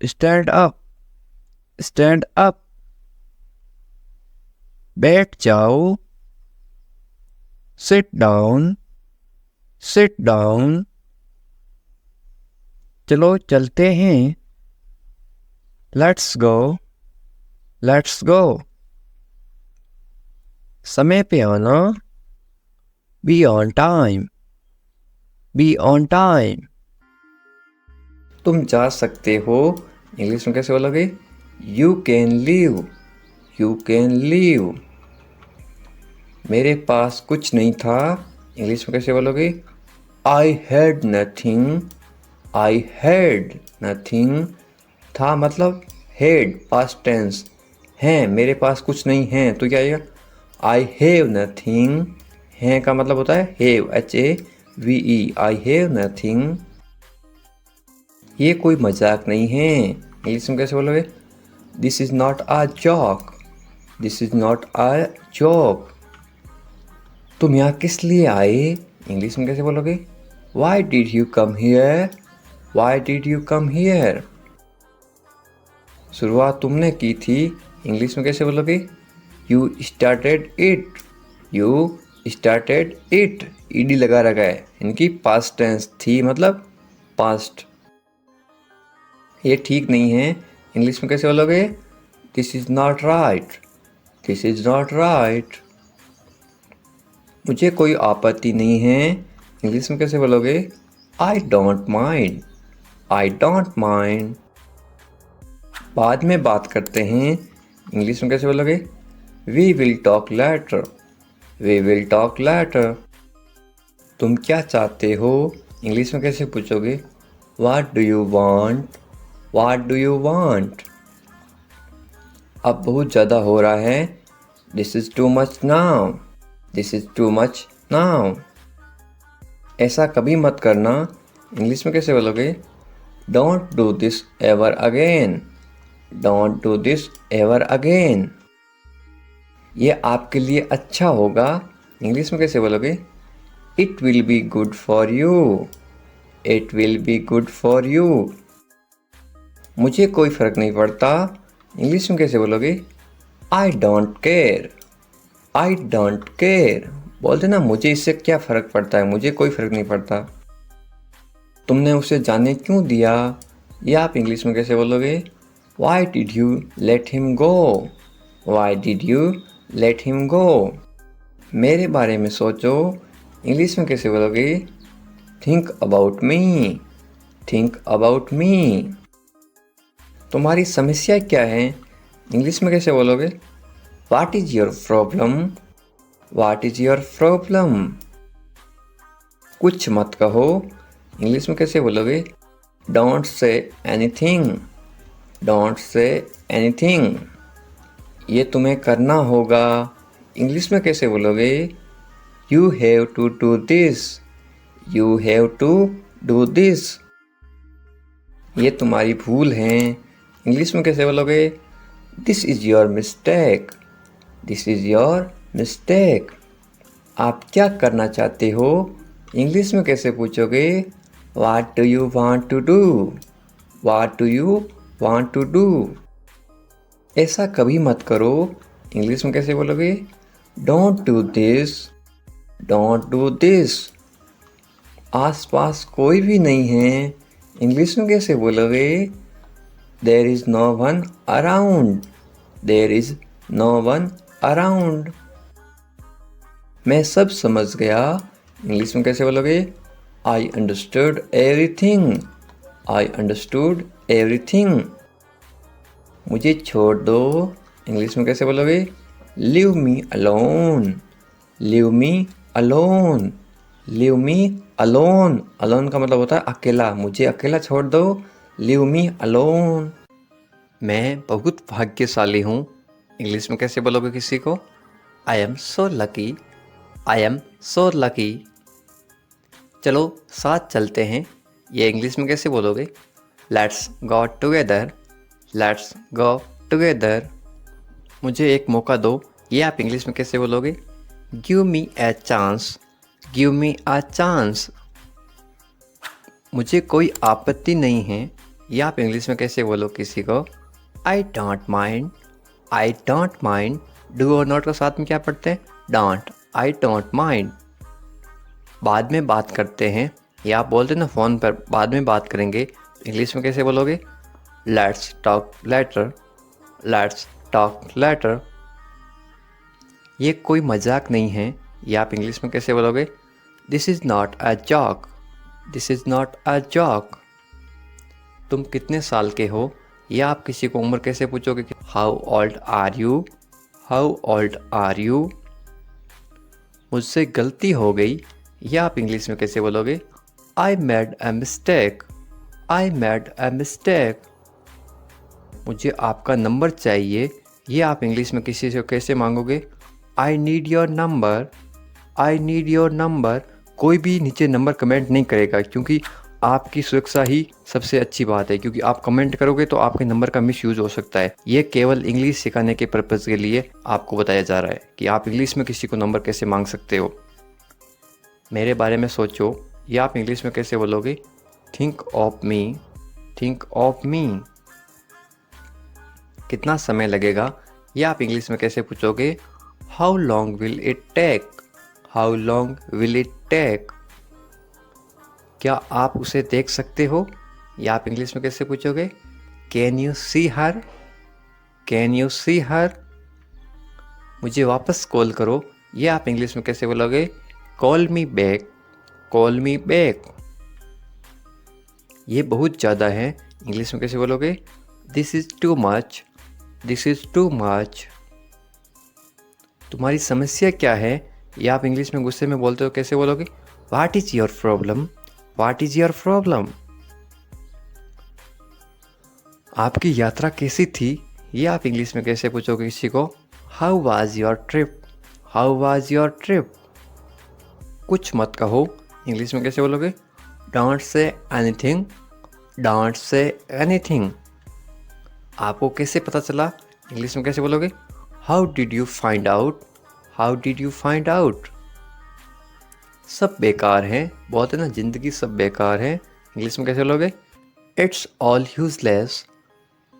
Speaker 1: स्टैंड अप, स्टैंड अप, बैठ जाओ, सिट डाउन, सिट डाउन, चलो चलते हैं, लेट्स गो, लेट्स गो, समय पे आना, be on time, be on time, तुम जा सकते हो, इंग्लिश में कैसे बोलोगे? You can leave, you can leave, मेरे पास कुछ नहीं था, इंग्लिश में कैसे बोलोगे? I had nothing, I had nothing, था मतलब हैड पास्ट टेंस, हैं मेरे पास कुछ नहीं है तो क्या आएगा? आई हैव नथिंग, हैं का मतलब होता है have, HAVE, I have nothing, ये कोई मजाक नहीं है, इंग्लिश में कैसे बोलोगे? This is not a joke, this is not a joke, तुम यहाँ किस लिए आए, इंग्लिश में कैसे बोलोगे? Why did you come here, why did you come here, शुरुआत तुमने की थी, इंग्लिश में कैसे बोलोगे? You started it, you started it, ED लगा रखा है, इनकी पास्ट टेंस, थी मतलब पास्ट, ये ठीक नहीं है, इंग्लिश में कैसे बोलोगे? This is not right, this is not right, मुझे कोई आपत्ति नहीं है, इंग्लिश में कैसे बोलोगे? I don't mind, I don't mind, बाद में बात करते हैं, इंग्लिश में कैसे बोलोगे? We will talk later, we will talk later, तुम क्या चाहते हो, इंग्लिश में कैसे पूछोगे? What do you want, what do you want, अब बहुत ज़्यादा हो रहा है, this is too much now, this is too much now, ऐसा कभी मत करना, इंग्लिश में कैसे बोलोगे? Don't do this ever again, don't do this ever again, ये आपके लिए अच्छा होगा, इंग्लिश में कैसे बोलोगे? It will be good for you, it will be good for you, मुझे कोई फ़र्क नहीं पड़ता, इंग्लिश में कैसे बोलोगे? I don't care, I don't care, बोलते ना मुझे इससे क्या फ़र्क पड़ता है, मुझे कोई फ़र्क नहीं पड़ता, तुमने उसे जाने क्यों दिया, ये आप इंग्लिश में कैसे बोलोगे? Why did you let him go, why did you let him go, मेरे बारे में सोचो, इंग्लिश में कैसे बोलोगे? Think about me, think about मी, तुम्हारी समस्या क्या है, इंग्लिश में कैसे बोलोगे? What is your problem, what is your problem, कुछ मत कहो, इंग्लिश में कैसे बोलोगे? Don't say anything, don't say anything, ये तुम्हें करना होगा, इंग्लिश में कैसे बोलोगे? You have to do this, you have to do this, ये तुम्हारी भूल है, इंग्लिश में कैसे बोलोगे? This is your mistake, this is your mistake, आप क्या करना चाहते हो, इंग्लिश में कैसे पूछोगे? What do you want to do, what do you want to do, ऐसा कभी मत करो, इंग्लिश में कैसे बोलोगे? Don't do this, don't do this, आस पास कोई भी नहीं है, इंग्लिश में कैसे बोलोगे? There is no one around, there is no one around, मैं सब समझ गया, इंग्लिश में कैसे बोलोगे? I understood everything, I understood everything, मुझे छोड़ दो, इंग्लिश में कैसे बोलोगे? Leave me alone, leave me alone, leave me alone, alone का मतलब होता है अकेला, मुझे अकेला छोड़ दो, लीव मी अलोन, मैं बहुत भाग्यशाली हूँ, इंग्लिश में कैसे बोलोगे किसी को? I am so lucky, I am so lucky, चलो साथ चलते हैं, ये इंग्लिश में कैसे बोलोगे? Let's go together, let's go together. मुझे एक मौका दो, ये आप इंग्लिश में कैसे बोलोगे? Give me a chance, give me a chance. मुझे कोई आपत्ति नहीं है, ये आप इंग्लिश में कैसे बोलो किसी को? आई don't mind, I don't mind. Do और नॉट को साथ में क्या पढ़ते हैं? Don't, I don't mind. बाद में बात करते हैं, या आप बोलते हैं ना फ़ोन पर बाद में बात करेंगे, इंग्लिश में कैसे बोलोगे? Let's talk later, let's talk later. ये कोई मजाक नहीं है, ये आप इंग्लिश में कैसे बोलोगे? This is not a joke, this is not a joke. तुम कितने साल के हो, या आप किसी को उम्र कैसे पूछोगे? How old are you, how old are you. मुझसे गलती हो गई, या आप इंग्लिश में कैसे बोलोगे? I made a mistake, I made a mistake. मुझे आपका नंबर चाहिए, ये आप इंग्लिश में किसी से कैसे मांगोगे? I need your number, I need your number. कोई भी नीचे नंबर कमेंट नहीं करेगा, क्योंकि आपकी सुरक्षा ही सबसे अच्छी बात है, क्योंकि आप कमेंट करोगे तो आपके नंबर का मिसयूज़ हो सकता है। ये केवल इंग्लिश सिखाने के पर्पज़ के लिए आपको बताया जा रहा है कि आप इंग्लिश में किसी को नंबर कैसे मांग सकते हो। मेरे बारे में सोचो, ये आप इंग्लिश में कैसे बोलोगे? Think of me, think of me. कितना समय लगेगा, ये आप इंग्लिश में कैसे पूछोगे? How long will it take, how long will it take. क्या आप उसे देख सकते हो, या आप इंग्लिश में कैसे पूछोगे? Can you see her, can you see her. मुझे वापस कॉल करो, ये आप इंग्लिश में कैसे बोलोगे? Call me back, call me back. ये बहुत ज़्यादा है, इंग्लिश में कैसे बोलोगे? This is too much, this is too much. तुम्हारी समस्या क्या है, या आप इंग्लिश में गुस्से में बोलते हो कैसे बोलोगे? What is your problem, what is your problem. आपकी यात्रा कैसी थी, ये आप इंग्लिश में कैसे पूछोगे किसी को? How was your trip, how was your trip. कुछ मत कहो, इंग्लिश में कैसे बोलोगे? Don't say anything, don't say anything. आपको कैसे पता चला, इंग्लिश में कैसे बोलोगे? How did you find out, how did you find out. सब बेकार है, बोलते ना ज़िंदगी सब बेकार है, इंग्लिश में कैसे बोलोगे? It's all useless,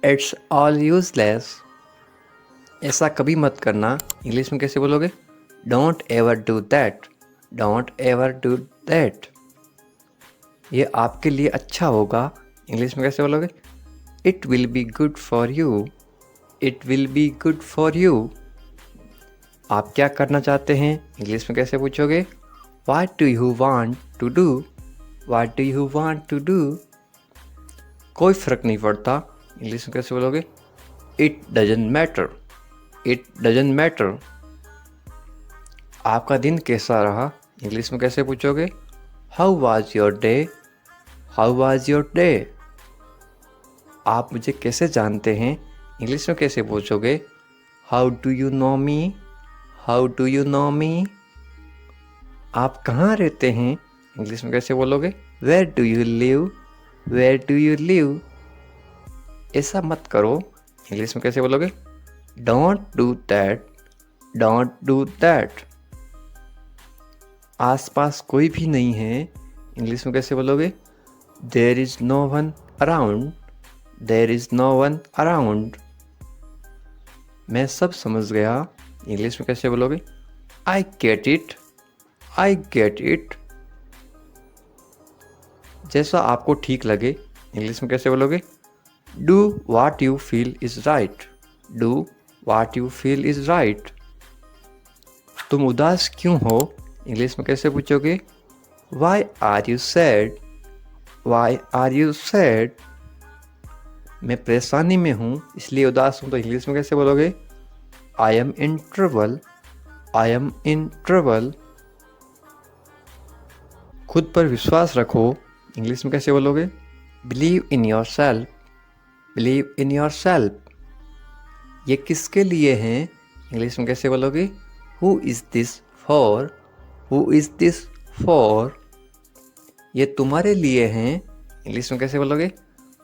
Speaker 1: it's all useless. ऐसा कभी मत करना, इंग्लिश में कैसे बोलोगे? Don't ever do that, don't ever do that. ये आपके लिए अच्छा होगा, इंग्लिश में कैसे बोलोगे? It will be good for you, it will be good for you. आप क्या करना चाहते हैं, इंग्लिश में कैसे पूछोगे? What do you want to do, what do you want to do। कोई फ़र्क नहीं पड़ता, इंग्लिश में कैसे बोलोगे? It doesn't matter, it doesn't matter। आपका दिन कैसा रहा, इंग्लिश में कैसे पूछोगे? How was your day, how was your day। आप मुझे कैसे जानते हैं, इंग्लिश में कैसे पूछोगे? How do you know me, how do you know me। आप कहाँ रहते हैं, इंग्लिश में कैसे बोलोगे? Where do you live, where do you live। ऐसा मत करो, इंग्लिश में कैसे बोलोगे? Don't do that, don't do that। आसपास कोई भी नहीं है, इंग्लिश में कैसे बोलोगे? There is no one around, there is no one around। मैं सब समझ गया, इंग्लिश में कैसे बोलोगे? I get it, I get it। जैसा आपको ठीक लगे, इंग्लिश में कैसे बोलोगे? Do what you feel is right, do what you feel is right। तुम उदास क्यों हो, इंग्लिश में कैसे पूछोगे? Why are you sad, why are you sad। मैं परेशानी में हूँ, इसलिए उदास हूँ, तो इंग्लिश में कैसे बोलोगे? I am in trouble, I am in trouble। खुद पर विश्वास रखो, इंग्लिश में कैसे बोलोगे? Believe in your self, believe in your self. ये किसके लिए हैं, इंग्लिश में कैसे बोलोगे? Who is this for, who is this for. ये तुम्हारे लिए हैं, इंग्लिश में कैसे बोलोगे?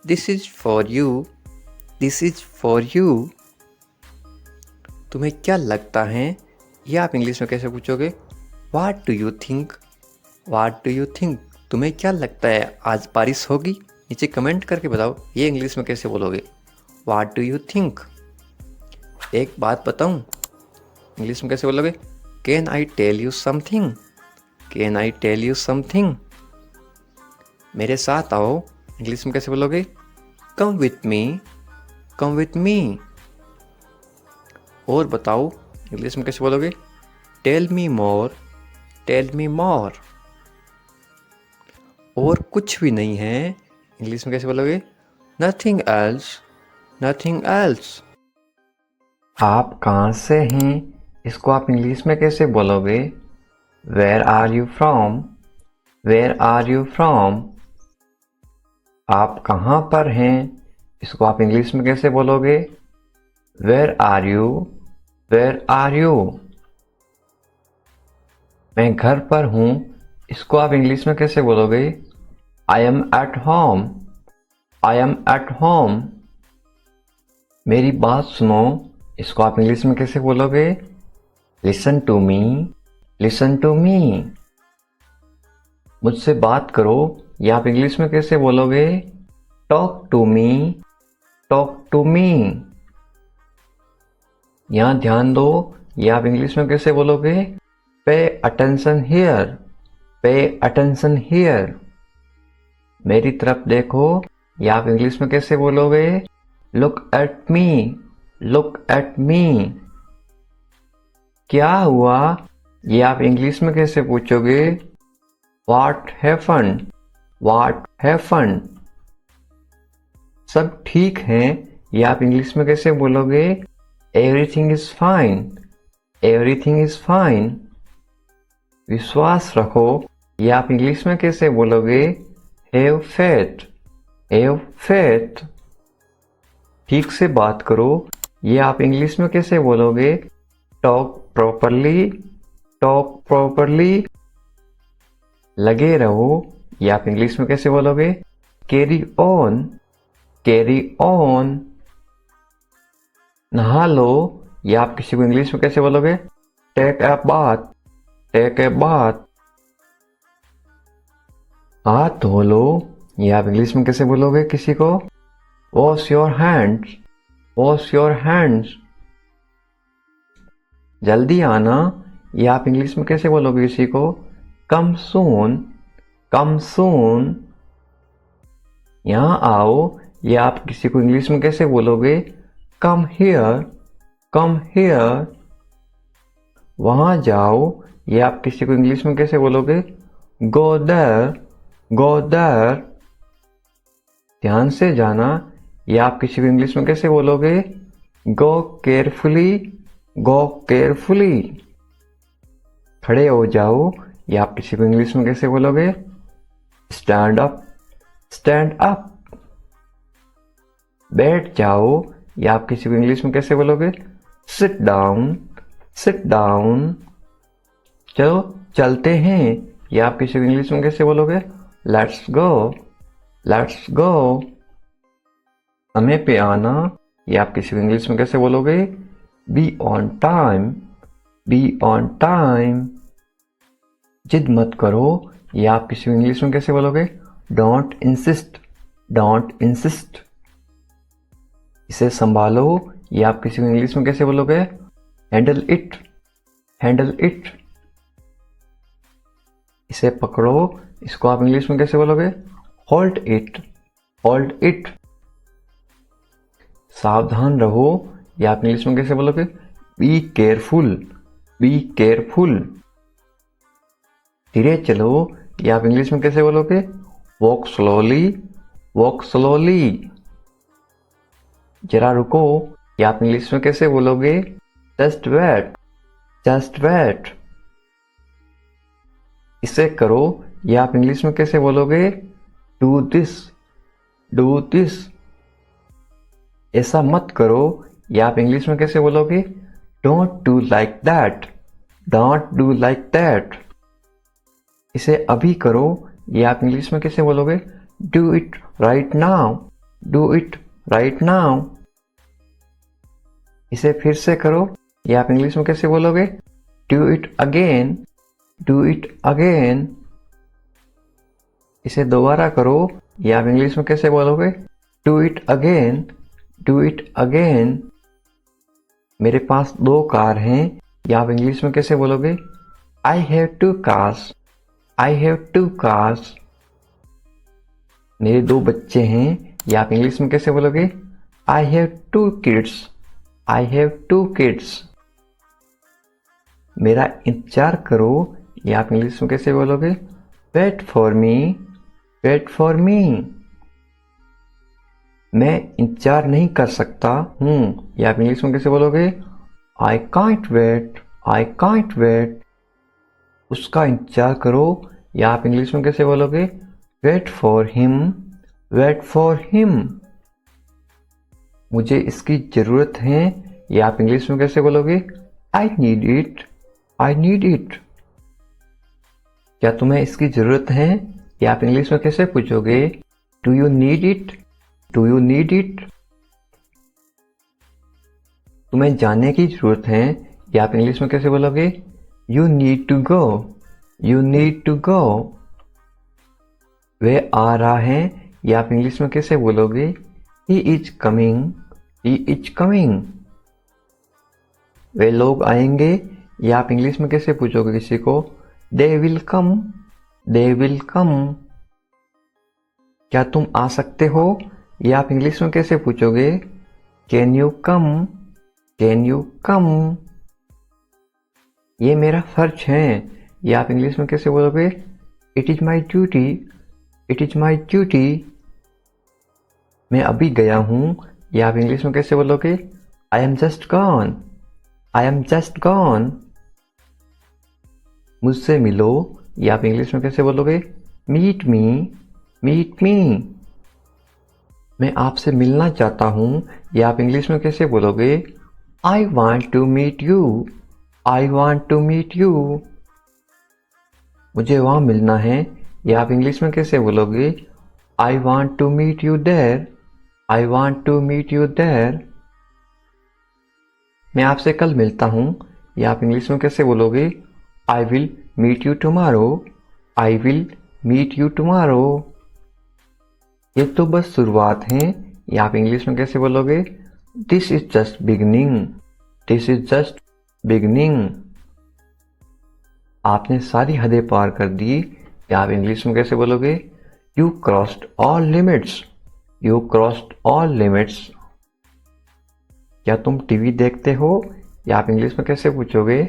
Speaker 1: This is for you, this is for you. तुम्हें क्या लगता है, ये आप इंग्लिश में कैसे पूछोगे? What do you think? What do you think? तुम्हें क्या लगता है आज बारिश होगी? नीचे कमेंट करके बताओ ये इंग्लिश में कैसे बोलोगे। What do you think? एक बात बताऊं, इंग्लिश में कैसे बोलोगे? Can I tell you something? Can I tell you something? मेरे साथ आओ, इंग्लिश में कैसे बोलोगे? Come with me, come with me. और बताओ, इंग्लिश में कैसे बोलोगे? Tell me more, tell me more. और कुछ भी नहीं है, इंग्लिश में कैसे बोलोगे? Nothing else, nothing else. आप कहाँ से हैं, इसको आप इंग्लिश में कैसे बोलोगे? Where are you from, where are you from. आप कहाँ पर हैं, इसको आप इंग्लिश में कैसे बोलोगे? Where are you, where are you. मैं घर पर हूँ, इसको आप इंग्लिश में कैसे बोलोगे? I am at home, I am at home. मेरी बात सुनो, इसको आप इंग्लिश में कैसे बोलोगे? Listen to me, listen to me. मुझसे बात करो, ये आप इंग्लिश में कैसे बोलोगे? Talk to me, talk to me. यहाँ ध्यान दो, ये आप इंग्लिश में कैसे बोलोगे? Pay attention here, pay attention here. मेरी तरफ देखो, ये आप इंग्लिश में कैसे बोलोगे? Look at me, look at me. क्या हुआ, ये आप इंग्लिश में कैसे पूछोगे? What happened, what happened. सब ठीक है, ये आप इंग्लिश में कैसे बोलोगे? Everything is fine, everything is fine. विश्वास रखो, ये आप इंग्लिश में कैसे बोलोगे? Have faith, have faith. ठीक से बात करो, ये आप इंग्लिश में कैसे बोलोगे? Talk properly, talk properly. लगे रहो, ये आप इंग्लिश में कैसे बोलोगे? Carry on, carry on. नहा लो, ये आप किसी को इंग्लिश में कैसे बोलोगे? Take a bath, take a bath. हाथ धो लो, ये आप इंग्लिश में कैसे बोलोगे किसी को? Wash your hands, wash your hands. जल्दी आना, ये आप इंग्लिश में कैसे बोलोगे किसी को? कम सून, कम सून। यहाँ आओ, ये आप किसी को इंग्लिश में कैसे बोलोगे? Come here, come here. वहां जाओ, ये आप किसी को इंग्लिश में कैसे बोलोगे? Go there, go there. ध्यान से जाना, ये आप किसी को इंग्लिश में कैसे बोलोगे? गो केयरफुली, गो केयरफुली। खड़े हो जाओ, ये आप किसी को इंग्लिश में कैसे बोलोगे? Stand up, stand up. बैठ जाओ, ये आप किसी को इंग्लिश में कैसे बोलोगे? Sit down, sit down. चलो चलते हैं, ये आप किसी को इंग्लिश में कैसे बोलोगे? Let's go, let's go. समय पे आना, ये आप किसी को इंग्लिश में कैसे बोलोगे? Be on time, be on time. जिद मत करो, ये आप किसी को इंग्लिश में कैसे बोलोगे? Don't insist, don't insist. इसे संभालो, ये आप किसी को इंग्लिश में कैसे बोलोगे? Handle it, handle it. इसे पकड़ो, इसको आप इंग्लिश में कैसे बोलोगे? Hold it, hold it. सावधान रहो, ये आप इंग्लिश में कैसे बोलोगे? Be careful, be careful. धीरे चलो, ये आप इंग्लिश में कैसे बोलोगे? Walk slowly, walk slowly. जरा रुको, ये आप इंग्लिश में कैसे बोलोगे? Just wait, just wait. इसे करो, ये आप इंग्लिश में कैसे बोलोगे? Do this, do this. ऐसा मत करो, ये आप इंग्लिश में कैसे बोलोगे? Don't do like that, don't do like that. इसे अभी करो, ये आप इंग्लिश में कैसे बोलोगे? Do it right now, do it right now. इसे फिर से करो, ये आप इंग्लिश में कैसे बोलोगे? Do it again, do it again. इसे दोबारा करो, ये आप इंग्लिश में कैसे बोलोगे? Do it again, do it again. मेरे पास 2 कार हैं, ये आप इंग्लिश में कैसे बोलोगे? I have 2 cars, I have 2 cars. मेरे 2 बच्चे हैं, ये आप इंग्लिश में कैसे बोलोगे? I have 2 kids, I have 2 kids. मेरा इंतजार करो, ये आप इंग्लिश में कैसे बोलोगे? Wait for me, wait for me. मैं इंतजार नहीं कर सकता हूँ, ये आप इंग्लिश में कैसे बोलोगे? I can't wait, I can't wait. उसका इंतजार करो, या आप इंग्लिश में कैसे बोलोगे? Wait for him, wait for him. मुझे इसकी जरूरत है, या आप इंग्लिश में कैसे बोलोगे? I need it, I need it. क्या तुम्हें इसकी जरूरत है, या आप इंग्लिश में कैसे पूछोगे? Do you need it, do you need it. तुम्हें जाने की जरूरत है, या आप इंग्लिश में कैसे बोलोगे? You need to go, you need to go. वह आ रहा है, या आप इंग्लिश में कैसे बोलोगे? He is coming, he is coming. वे लोग आएंगे, या आप इंग्लिश में कैसे पूछोगे किसी को? They will come, they will come. क्या तुम आ सकते हो, या आप इंग्लिश में कैसे पूछोगे? Can you come, can you come. ये मेरा फर्ज है, या आप इंग्लिश में कैसे बोलोगे? It is my duty, it is my duty. मैं अभी गया हूँ, या आप इंग्लिश में कैसे बोलोगे? I am just gone, I am just gone. मुझसे मिलो, या आप इंग्लिश में कैसे बोलोगे? Meet me, meet me. मैं आपसे मिलना चाहता हूँ, या आप इंग्लिश में कैसे बोलोगे? I want to meet you, I want to meet you. मुझे वहाँ मिलना है, या आप इंग्लिश में कैसे बोलोगे? I want to meet you there, I want to meet you there. मैं आपसे कल मिलता हूँ, या आप इंग्लिश में कैसे बोलोगे? I will meet you tomorrow, I will meet you tomorrow. ये तो बस शुरुआत है, या आप इंग्लिश में कैसे बोलोगे? This is just beginning, this is just beginning. आपने सारी हदें पार कर दी, या आप इंग्लिश में कैसे बोलोगे? You crossed all limits, you crossed all limits. क्या तुम टीवी देखते हो, या आप इंग्लिश में कैसे पूछोगे?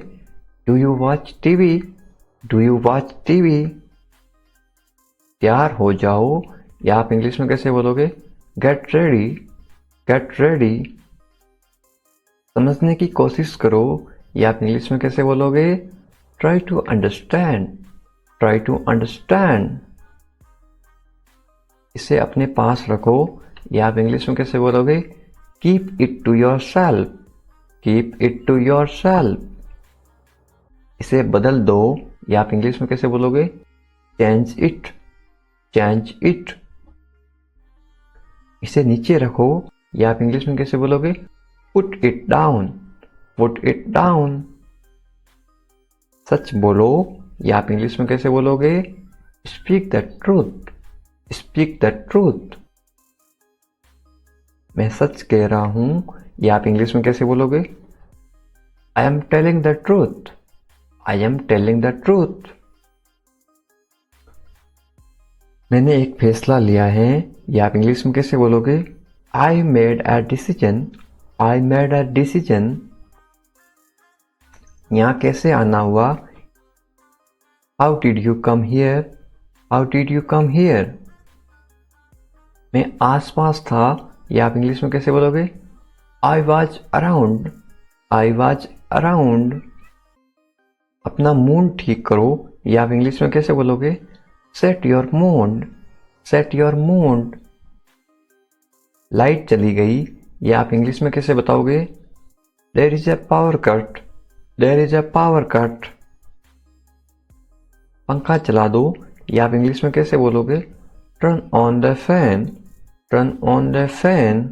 Speaker 1: Do you watch TV, do you watch TV. तैयार हो जाओ, या आप इंग्लिश में कैसे बोलोगे? Get ready, get ready. समझने की कोशिश करो, या आप इंग्लिश में कैसे बोलोगे? Try to understand, try to understand. इसे अपने पास रखो, या आप इंग्लिश में कैसे बोलोगे? Keep it to yourself, keep it to yourself. इसे बदल दो, या आप इंग्लिश में कैसे बोलोगे? Change it, change it. इसे नीचे रखो, या आप इंग्लिश में कैसे बोलोगे? Put it down, put it down. सच बोलो, या आप इंग्लिश में कैसे बोलोगे? Speak the truth, speak the truth. मैं सच कह रहा हूं, या आप इंग्लिश में कैसे बोलोगे? I am telling the truth, I am telling the truth. मैंने एक फैसला लिया है, या आप इंग्लिश में कैसे बोलोगे? I made a decision, I made a decision. यहाँ कैसे आना हुआ? How did you come here, how did you come here. मैं आसपास था, या आप इंग्लिश में कैसे बोलोगे? I was around, I was around. अपना मूड ठीक करो, या आप इंग्लिश में कैसे बोलोगे? Set your mood, set your mood. Light चली गई, या आप इंग्लिश में कैसे बताओगे? There is a power cut, there is a power cut. पंखा चला दो, या आप इंग्लिश में कैसे बोलोगे? Turn on the fan, turn on the fan.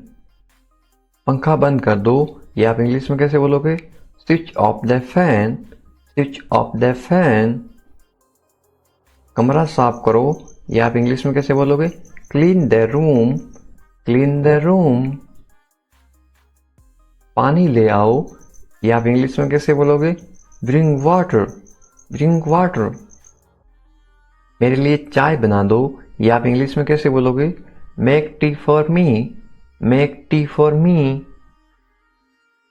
Speaker 1: पंखा बंद कर दो, ये आप इंग्लिश में कैसे बोलोगे? Switch off the fan, switch off the fan. कमरा साफ करो, ये आप इंग्लिश में कैसे बोलोगे? Clean the room, clean the room. पानी ले आओ, ये आप इंग्लिश में कैसे बोलोगे? Bring water, bring water. मेरे लिए चाय बना दो, ये आप इंग्लिश में कैसे बोलोगे? Make tea for me, make tea for me.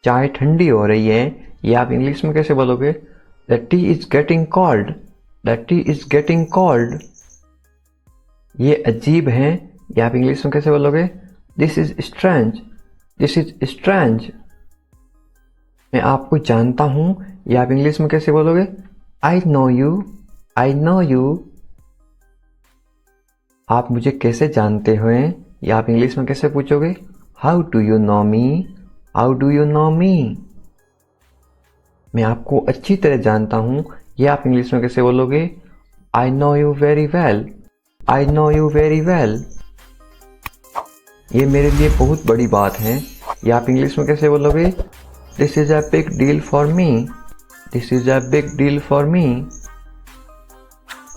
Speaker 1: चाय ठंडी हो रही है, ये आप इंग्लिश में कैसे बोलोगे? The T is getting cold, the T is getting cold. ये अजीब है, ये आप इंग्लिश में कैसे बोलोगे? This is strange, this is strange. मैं आपको जानता हूं, ये आप इंग्लिश में कैसे बोलोगे? I know you, I know you. आप मुझे कैसे जानते हो? ये आप इंग्लिश में कैसे पूछोगे? How do you know me, how do you know me. मैं आपको अच्छी तरह जानता हूं, ये आप इंग्लिश में कैसे बोलोगे? I know you very well, I know you very well. ये मेरे लिए बहुत बड़ी बात है, ये आप इंग्लिश में कैसे बोलोगे? This is a big deal for me, this is a big deal for me.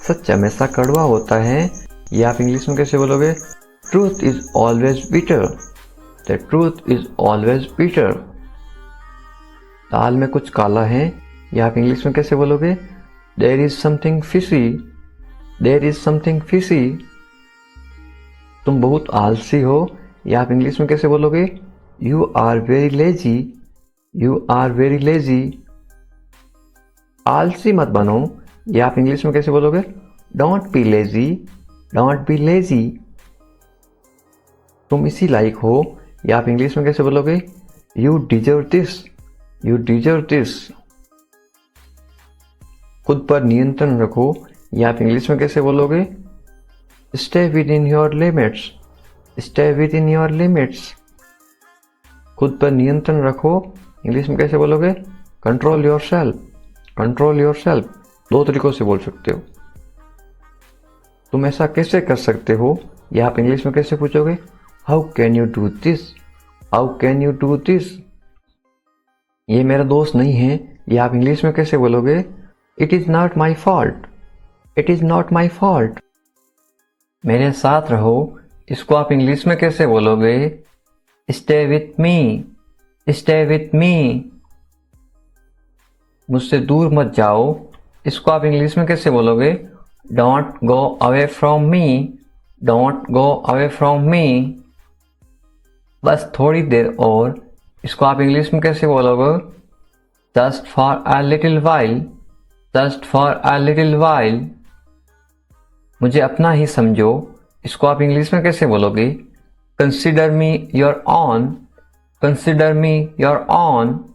Speaker 1: सच हमेशा कड़वा होता है, ये आप इंग्लिश में कैसे बोलोगे? Truth is always bitter, the truth is always bitter. दाल में कुछ काला है, ये आप इंग्लिश में कैसे बोलोगे? There is something fishy, there is something fishy. तुम बहुत आलसी हो, ये आप इंग्लिश में कैसे बोलोगे? You are very lazy, you are very lazy. आलसी मत बनो, ये आप इंग्लिश में कैसे बोलोगे? Don't be lazy, don't be lazy. तुम इसी लायक हो, ये आप इंग्लिश में कैसे बोलोगे? You deserve this, you deserve this. खुद पर नियंत्रण रखो, ये आप इंग्लिश में कैसे बोलोगे? Stay with in your limits, stay with in your limits. खुद पर नियंत्रण रखो, इंग्लिश में कैसे बोलोगे? Control your self, control your self. दो तरीकों से बोल सकते हो। तुम ऐसा कैसे कर सकते हो, ये आप इंग्लिश में कैसे पूछोगे? How can you do this, how can you do this. ये मेरा दोस्त नहीं है, ये आप इंग्लिश में कैसे बोलोगे? It is not my fault, it is not my fault. मेरे साथ रहो, इसको आप इंग्लिश में कैसे बोलोगे? Stay with me, stay with me. मुझसे दूर मत जाओ, इसको आप इंग्लिश में कैसे बोलोगे? Don't go away from me, don't go away from me. बस थोड़ी देर और, इसको आप इंग्लिश में कैसे बोलोगे? Just for a little while, just for a little while. मुझे अपना ही समझो, इसको आप इंग्लिश में कैसे बोलोगे? Consider me your own, consider me your own.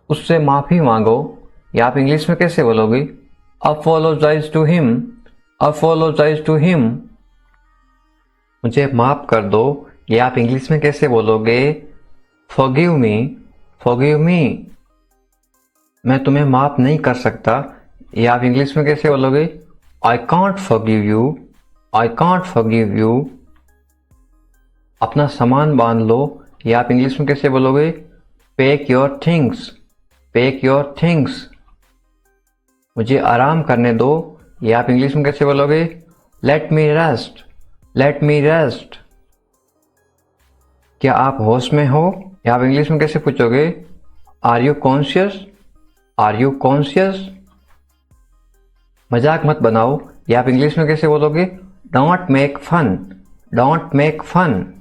Speaker 1: उससे माफी मांगो, या आप इंग्लिश में कैसे बोलोगे? Apologise to him, apologise to him. मुझे माफ कर दो, या आप इंग्लिश में कैसे बोलोगे? Forgive me, forgive me. मैं तुम्हें माफ नहीं कर सकता, या आप इंग्लिश में कैसे बोलोगे? I can't forgive you, I can't forgive you. अपना सामान बांध लो, या आप इंग्लिश में कैसे बोलोगे? Pack your things, pack your things. मुझे आराम करने दो, या आप इंग्लिश में कैसे बोलोगे? लेट मी रेस्ट, लेट मी रेस्ट। क्या आप होश में हो, या आप इंग्लिश में कैसे पूछोगे? Are you conscious, are you conscious. मजाक मत बनाओ, या आप इंग्लिश में कैसे बोलोगे? Don't make fun, don't make fun.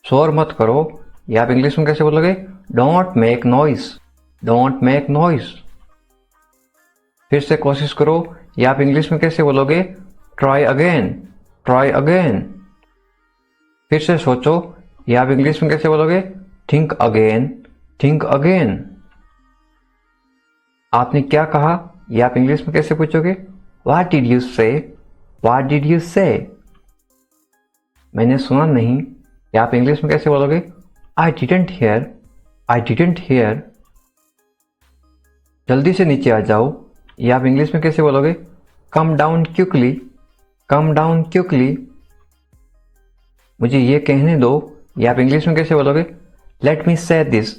Speaker 1: शोर मत करो, या आप इंग्लिश में कैसे बोलोगे? Don't make noise, don't make noise. फिर से कोशिश करो, या आप इंग्लिश में कैसे बोलोगे? Try again, try again. फिर से सोचो, या आप इंग्लिश में कैसे बोलोगे? Think again, think again. आपने क्या कहा, या आप इंग्लिश में कैसे पूछोगे? व्हाट डिड यू से, व्हाट डिड यू से। मैंने सुना नहीं, या आप इंग्लिश में कैसे बोलोगे? I didn't here, I didn't here. जल्दी से नीचे आ जाओ, या आप इंग्लिश में कैसे बोलोगे? Come down quickly, come down quickly. मुझे ये कहने दो, ये आप इंग्लिश में कैसे बोलोगे? लेट मी से दिस,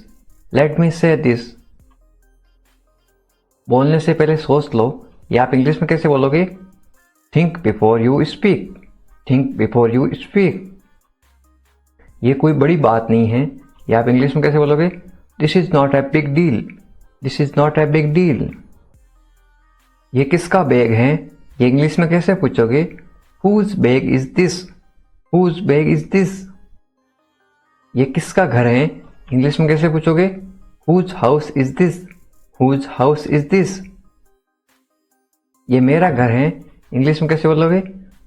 Speaker 1: लेट मी से दिस। बोलने से पहले सोच लो, ये आप इंग्लिश में कैसे बोलोगे? Think before you speak, think before you speak. ये कोई बड़ी बात नहीं है, ये आप इंग्लिश में कैसे बोलोगे? This is not a big deal, this is not a big deal. ये किसका बैग है? ये इंग्लिश में कैसे पूछोगे? Whose bag is this, whose bag is this. ये किसका घर है? इंग्लिश में कैसे पूछोगे? Whose house is this, whose house is this. ये मेरा घर है, इंग्लिश में कैसे बोलोगे?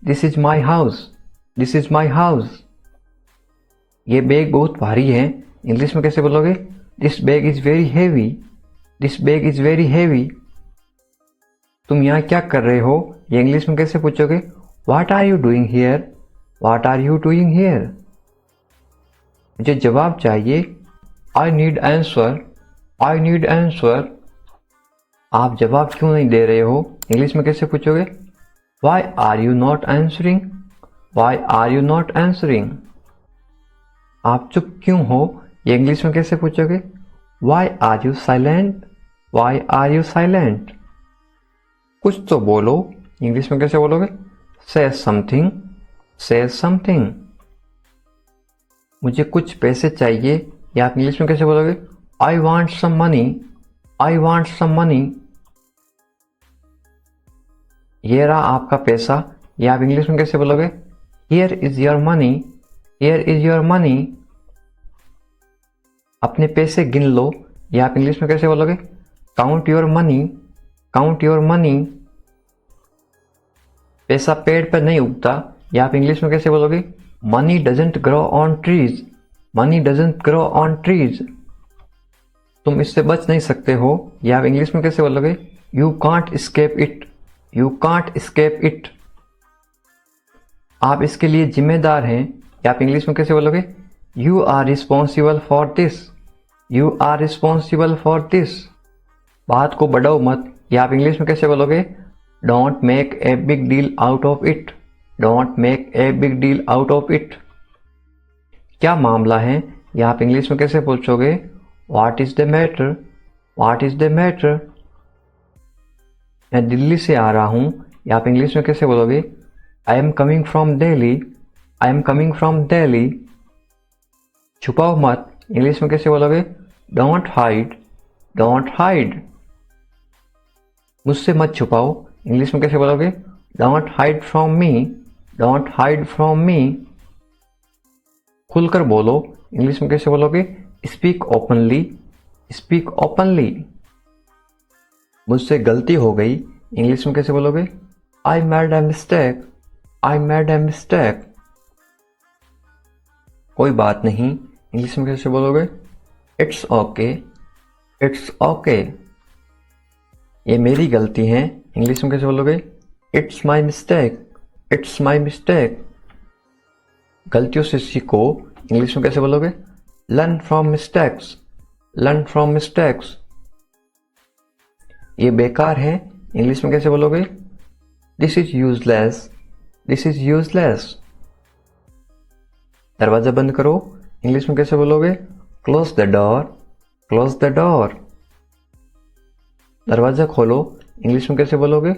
Speaker 1: This is my house, this is my house. ये बैग बहुत भारी है, इंग्लिश में कैसे बोलोगे? This bag is very heavy, this bag is very heavy. तुम यहाँ क्या कर रहे हो? ये इंग्लिश में कैसे पूछोगे? What are you doing here, what are you doing here. मुझे जवाब चाहिए, I need answer, I need answer. आप जवाब क्यों नहीं दे रहे हो? इंग्लिश में कैसे पूछोगे? Why are you not answering, why are you not answering. आप चुप क्यों हो? ये इंग्लिश में कैसे पूछोगे? Why are you silent, why are you silent. कुछ तो बोलो, इंग्लिश में कैसे बोलोगे? से समथिंग, से समथिंग। मुझे कुछ पैसे चाहिए, या आप इंग्लिश में कैसे बोलोगे? I want some money, I want some money. ये रहा आपका पैसा, या आप इंग्लिश में कैसे बोलोगे? Here is your money, here is your money. अपने पैसे गिन लो, या आप इंग्लिश में कैसे बोलोगे? Count your money, count your money. पैसा पेड़ पर नहीं उगता, या आप इंग्लिश में कैसे बोलोगे? Money doesn't grow on trees, money doesn't grow on trees. तुम इससे बच नहीं सकते हो, या आप इंग्लिश में कैसे बोलोगे? You can't escape it, you can't escape it. आप इसके लिए जिम्मेदार हैं, या आप इंग्लिश में कैसे बोलोगे? You are responsible for this, you are responsible for this. बात को बढ़ाओ मत, या आप इंग्लिश में कैसे बोलोगे? Don't make a big deal out of it, don't make a big deal out of it. क्या मामला है, या आप इंग्लिश में कैसे पूछोगे? What is the matter, what is the matter. मैं दिल्ली से आ रहा हूं, या आप इंग्लिश में कैसे बोलोगे? I am coming from Delhi, I am coming from Delhi. छुपाओ मत, इंग्लिश में कैसे बोलोगे? Don't hide, don't hide. मुझसे मत छुपाओ, इंग्लिश में कैसे बोलोगे? Don't hide from me, don't hide from me. खुलकर बोलो, इंग्लिश में कैसे बोलोगे? Speak openly, speak openly. मुझसे गलती हो गई, इंग्लिश में कैसे बोलोगे? I made a mistake, I made a mistake. कोई बात नहीं, इंग्लिश में कैसे बोलोगे? It's okay, it's okay. ये मेरी गलती है, इंग्लिश में कैसे बोलोगे? It's my mistake, it's my mistake. गलतियों से सीखो, इंग्लिश में कैसे बोलोगे? Learn from mistakes, learn from mistakes. ये बेकार है, इंग्लिश में कैसे बोलोगे? This is useless, this is useless. दरवाजा बंद करो, इंग्लिश में कैसे बोलोगे? Close the door, close the door. दरवाजा खोलो, इंग्लिश में कैसे बोलोगे?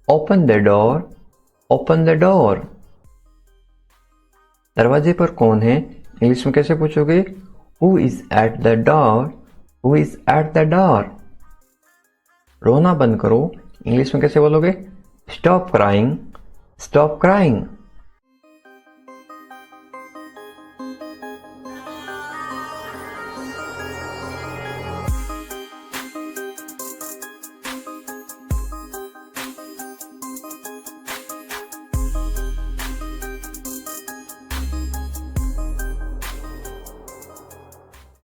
Speaker 1: Open the door, open the door. दरवाजे पर कौन है, इंग्लिश में कैसे पूछोगे? Who is at the door, who is at the door. रोना बंद करो, इंग्लिश में कैसे बोलोगे? Stop crying, stop crying.